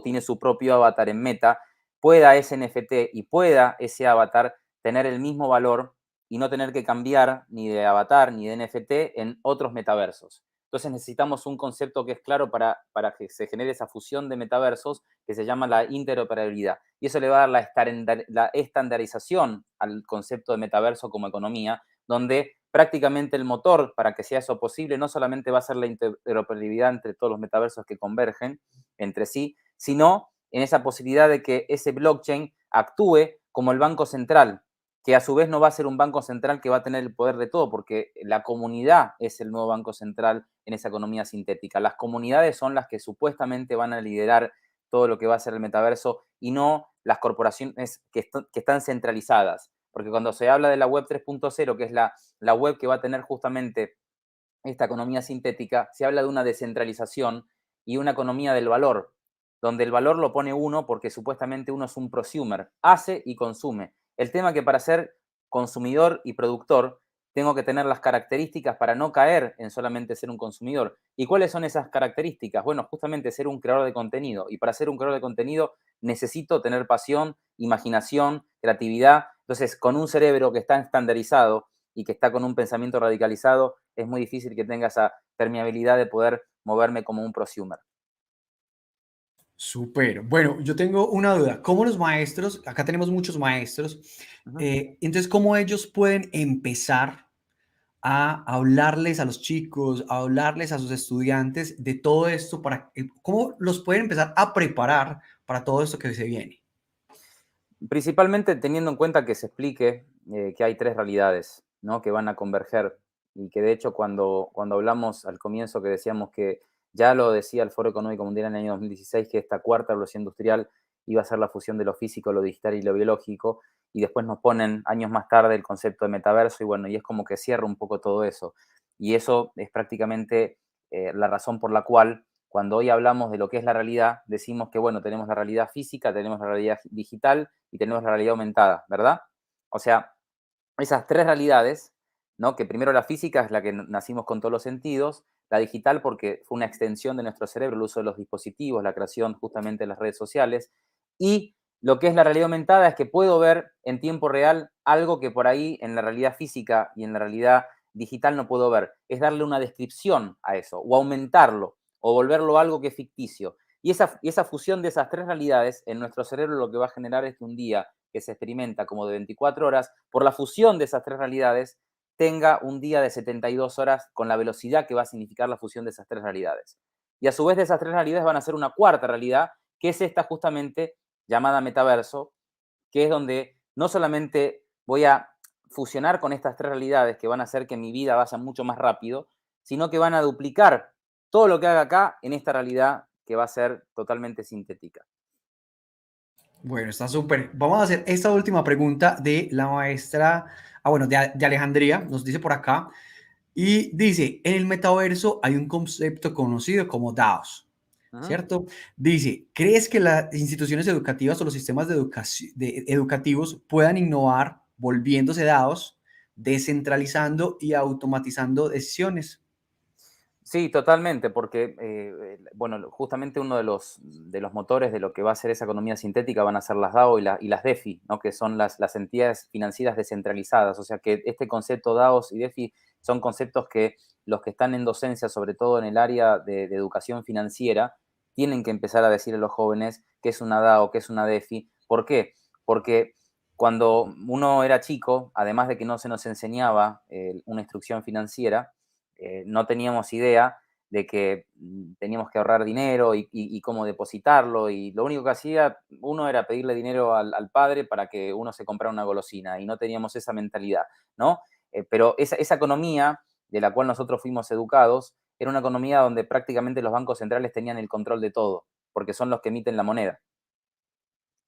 tiene su propio avatar en Meta, pueda ese NFT y pueda ese avatar tener el mismo valor y no tener que cambiar ni de avatar ni de NFT en otros metaversos. Entonces necesitamos un concepto que es claro para que se genere esa fusión de metaversos que se llama la interoperabilidad. Y eso le va a dar la estandarización al concepto de metaverso como economía, donde prácticamente el motor para que sea eso posible no solamente va a ser la interoperabilidad entre todos los metaversos que convergen entre sí, sino en esa posibilidad de que ese blockchain actúe como el banco central, que a su vez no va a ser un banco central que va a tener el poder de todo, porque la comunidad es el nuevo banco central en esa economía sintética. Las comunidades son las que supuestamente van a liderar todo lo que va a ser el metaverso y no las corporaciones que están centralizadas. Porque cuando se habla de la web 3.0, que es la web que va a tener justamente esta economía sintética, se habla de una descentralización y una economía del valor, donde el valor lo pone uno porque supuestamente uno es un prosumer, hace y consume. El tema que para ser consumidor y productor tengo que tener las características para no caer en solamente ser un consumidor. ¿Y cuáles son esas características? Bueno, justamente ser un creador de contenido. Y para ser un creador de contenido necesito tener pasión, imaginación, creatividad. Entonces, con un cerebro que está estandarizado y que está con un pensamiento radicalizado, es muy difícil que tenga esa permeabilidad de poder moverme como un prosumer. Súper. Bueno, yo tengo una duda. ¿Cómo los maestros, acá tenemos muchos maestros, Ujú. entonces, cómo ellos pueden empezar a hablarles a los chicos, a hablarles a sus estudiantes de todo esto, cómo los pueden empezar a preparar para todo esto que se viene? Principalmente teniendo en cuenta que se explique que hay tres realidades, ¿no? Que van a converger y que de hecho cuando hablamos al comienzo que decíamos que ya lo decía el Foro Económico Mundial en el año 2016 que esta cuarta revolución industrial iba a ser la fusión de lo físico, lo digital y lo biológico, y después nos ponen años más tarde el concepto de metaverso y bueno, y es como que cierra un poco todo eso. Y eso es prácticamente la razón por la cual cuando hoy hablamos de lo que es la realidad, decimos que, bueno, tenemos la realidad física, tenemos la realidad digital y tenemos la realidad aumentada, ¿verdad? O sea, esas tres realidades, ¿no? Que primero la física es la que nacimos con todos los sentidos, la digital porque fue una extensión de nuestro cerebro, el uso de los dispositivos, la creación justamente de las redes sociales, y lo que es la realidad aumentada es que puedo ver en tiempo real algo que por ahí en la realidad física y en la realidad digital no puedo ver, es darle una descripción a eso, o aumentarlo, o volverlo algo que es ficticio. Y esa fusión de esas tres realidades en nuestro cerebro lo que va a generar es que un día que se experimenta como de 24 horas, por la fusión de esas tres realidades, tenga un día de 72 horas con la velocidad que va a significar la fusión de esas tres realidades. Y a su vez de esas tres realidades van a ser una cuarta realidad, que es esta justamente llamada metaverso, que es donde no solamente voy a fusionar con estas tres realidades que van a hacer que mi vida vaya mucho más rápido, sino que van a duplicar todo lo que haga acá en esta realidad que va a ser totalmente sintética. Bueno, está súper. Vamos a hacer esta última pregunta de la maestra, bueno, de Alejandría, nos dice por acá, y dice, en el metaverso hay un concepto conocido como DAOs. Ujú. ¿cierto? Dice, ¿crees que las instituciones educativas o los sistemas educativos puedan innovar volviéndose dados, descentralizando y automatizando decisiones? Sí, totalmente, porque, bueno, justamente uno de los motores de lo que va a ser esa economía sintética van a ser las DAO y las DeFi, ¿no? Que son las entidades financieras descentralizadas. O sea que este concepto DAOs y DeFi son conceptos que los que están en docencia, sobre todo en el área de educación financiera, tienen que empezar a decir a los jóvenes qué es una DAO, qué es una DeFi. ¿Por qué? Porque cuando uno era chico, además de que no se nos enseñaba una instrucción financiera, no teníamos idea de que teníamos que ahorrar dinero y cómo depositarlo, y lo único que hacía uno era pedirle dinero al padre para que uno se comprara una golosina, y no teníamos esa mentalidad, ¿no? Pero esa economía de la cual nosotros fuimos educados era una economía donde prácticamente los bancos centrales tenían el control de todo, porque son los que emiten la moneda.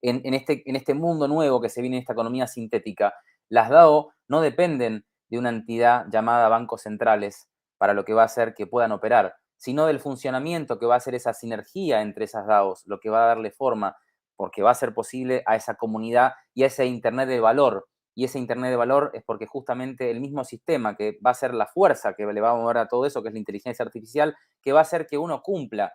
En este mundo nuevo que se viene en esta economía sintética, las DAO no dependen de una entidad llamada bancos centrales para lo que va a hacer que puedan operar, sino del funcionamiento que va a hacer esa sinergia entre esas DAOs, lo que va a darle forma, porque va a ser posible a esa comunidad y a ese Internet de valor. Y ese Internet de valor es porque justamente el mismo sistema que va a ser la fuerza que le va a mover a todo eso, que es la inteligencia artificial, que va a hacer que uno cumpla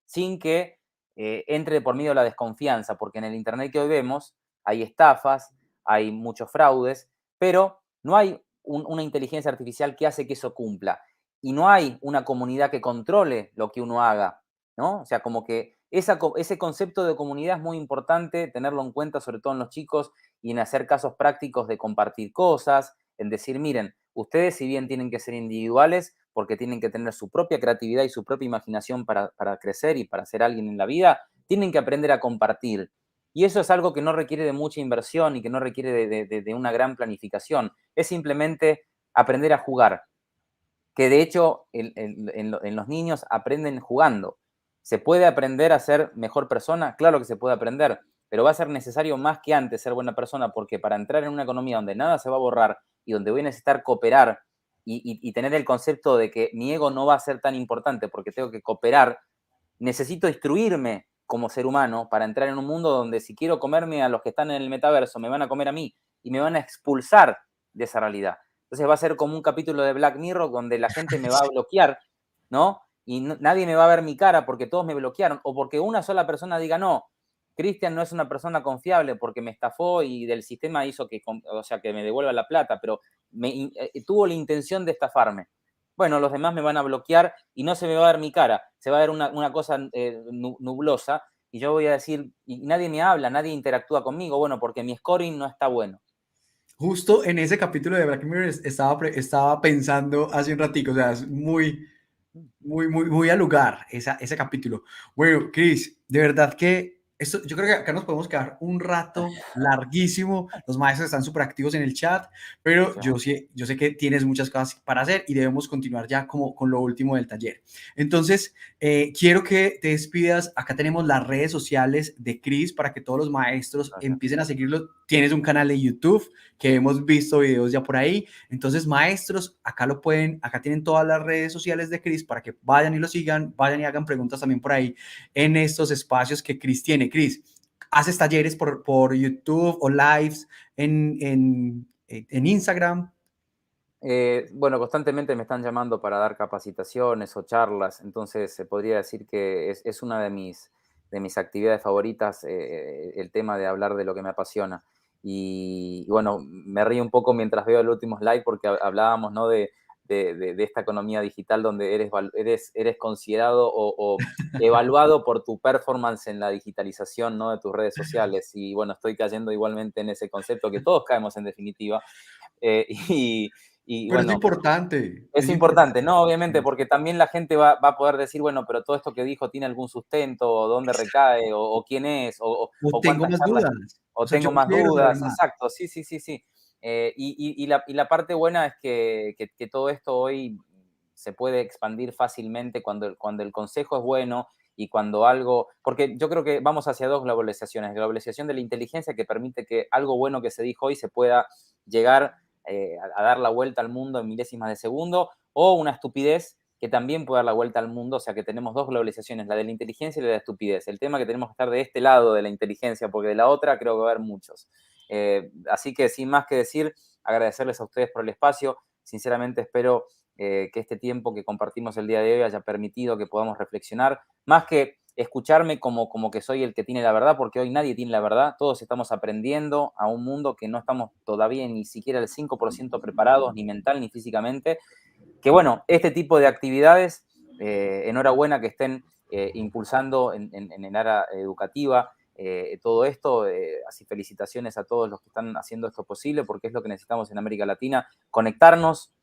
sin que entre por medio de la desconfianza, porque en el Internet que hoy vemos hay estafas, hay muchos fraudes, pero no hay una inteligencia artificial que hace que eso cumpla. Y no hay una comunidad que controle lo que uno haga, ¿no? O sea, como que ese concepto de comunidad es muy importante tenerlo en cuenta, sobre todo en los chicos, y en hacer casos prácticos de compartir cosas, en decir, miren, ustedes si bien tienen que ser individuales, porque tienen que tener su propia creatividad y su propia imaginación para crecer y para ser alguien en la vida, tienen que aprender a compartir. Y eso es algo que no requiere de mucha inversión y que no requiere de una gran planificación. Es simplemente aprender a jugar, que de hecho en los niños aprenden jugando. ¿Se puede aprender a ser mejor persona? Claro que se puede aprender, pero va a ser necesario más que antes ser buena persona, porque para entrar en una economía donde nada se va a borrar y donde voy a necesitar cooperar y tener el concepto de que mi ego no va a ser tan importante porque tengo que cooperar, necesito instruirme como ser humano para entrar en un mundo donde si quiero comerme a los que están en el metaverso, me van a comer a mí y me van a expulsar de esa realidad. Entonces va a ser como un capítulo de Black Mirror donde la gente me va a bloquear, ¿no? Y nadie me va a ver mi cara porque todos me bloquearon, o porque una sola persona diga, no, Cristian no es una persona confiable porque me estafó y del sistema hizo que, o sea, que me devuelva la plata, pero tuvo la intención de estafarme. Bueno, los demás me van a bloquear y no se me va a ver mi cara, se va a ver una cosa nublosa, y yo voy a decir, y nadie me habla, nadie interactúa conmigo, bueno, porque mi scoring no está bueno. Justo en ese capítulo de Black Mirror estaba pensando hace un ratico, o sea, es muy al lugar ese capítulo. Bueno, Chris, de verdad que esto, yo creo que acá nos podemos quedar un rato larguísimo. Los maestros están súper activos en el chat, pero Sí. yo sé que tienes muchas cosas para hacer y debemos continuar ya como con lo último del taller. Entonces, quiero que te despidas. Acá tenemos las redes sociales de Chris para que todos los maestros Gracias. empiecen a seguirlo. Tienes un canal de YouTube que hemos visto videos ya por ahí. Entonces, maestros, acá tienen todas las redes sociales de Chris para que vayan y lo sigan, vayan y hagan preguntas también por ahí en estos espacios que Chris tiene. Chris, ¿haces talleres por YouTube o lives en Instagram? Bueno, constantemente me están llamando para dar capacitaciones o charlas, entonces se podría decir que es una de mis actividades favoritas, el tema de hablar de lo que me apasiona. Y bueno, me río un poco mientras veo el último slide porque hablábamos, ¿no? De esta economía digital donde eres considerado o evaluado por tu performance en la digitalización, ¿no? De tus redes sociales. Y bueno, estoy cayendo igualmente en ese concepto que todos caemos en definitiva. Eh, y, y Pero bueno, es es importante, importante. ¿no? Obviamente, porque también la gente va a poder decir, bueno, pero todo esto que dijo tiene algún sustento, o dónde recae, o quién es, O o tengo cuántas más charlas, dudas. O o sea, tengo yo más quiero saber dudas. más. Exacto, sí, sí, sí, sí. Y la parte buena es que todo esto hoy se puede expandir fácilmente cuando el consejo es bueno y cuando algo, porque yo creo que vamos hacia dos globalizaciones: globalización de la inteligencia, que permite que algo bueno que se dijo hoy se pueda llegar a dar la vuelta al mundo en milésimas de segundo, o una estupidez que también puede dar la vuelta al mundo, o sea que tenemos dos globalizaciones, la de la inteligencia y la de la estupidez. El tema es que tenemos que estar de este lado de la inteligencia, porque de la otra creo que va a haber muchos. Así que sin más que decir, agradecerles a ustedes por el espacio. Sinceramente espero que este tiempo que compartimos el día de hoy haya permitido que podamos reflexionar, más que escucharme como que soy el que tiene la verdad, porque hoy nadie tiene la verdad, todos estamos aprendiendo a un mundo que no estamos todavía ni siquiera el 5% preparados, ni mental ni físicamente, que bueno, este tipo de actividades, enhorabuena que estén impulsando en el área educativa todo esto, así felicitaciones a todos los que están haciendo esto posible, porque es lo que necesitamos en América Latina, conectarnos,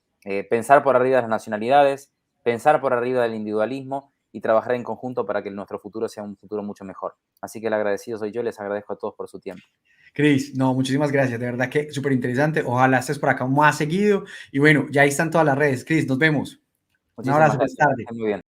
pensar por arriba de las nacionalidades, pensar por arriba del individualismo y trabajar en conjunto para que nuestro futuro sea un futuro mucho mejor. Así que el agradecido soy yo, les agradezco a todos por su tiempo. Cris, no, muchísimas gracias, de verdad que súper interesante. Ojalá estés por acá más seguido. Y bueno, ya ahí están todas las redes. Cris, nos vemos. Un Muchísimas abrazo, feliz gracias, que tarde. estén muy bien.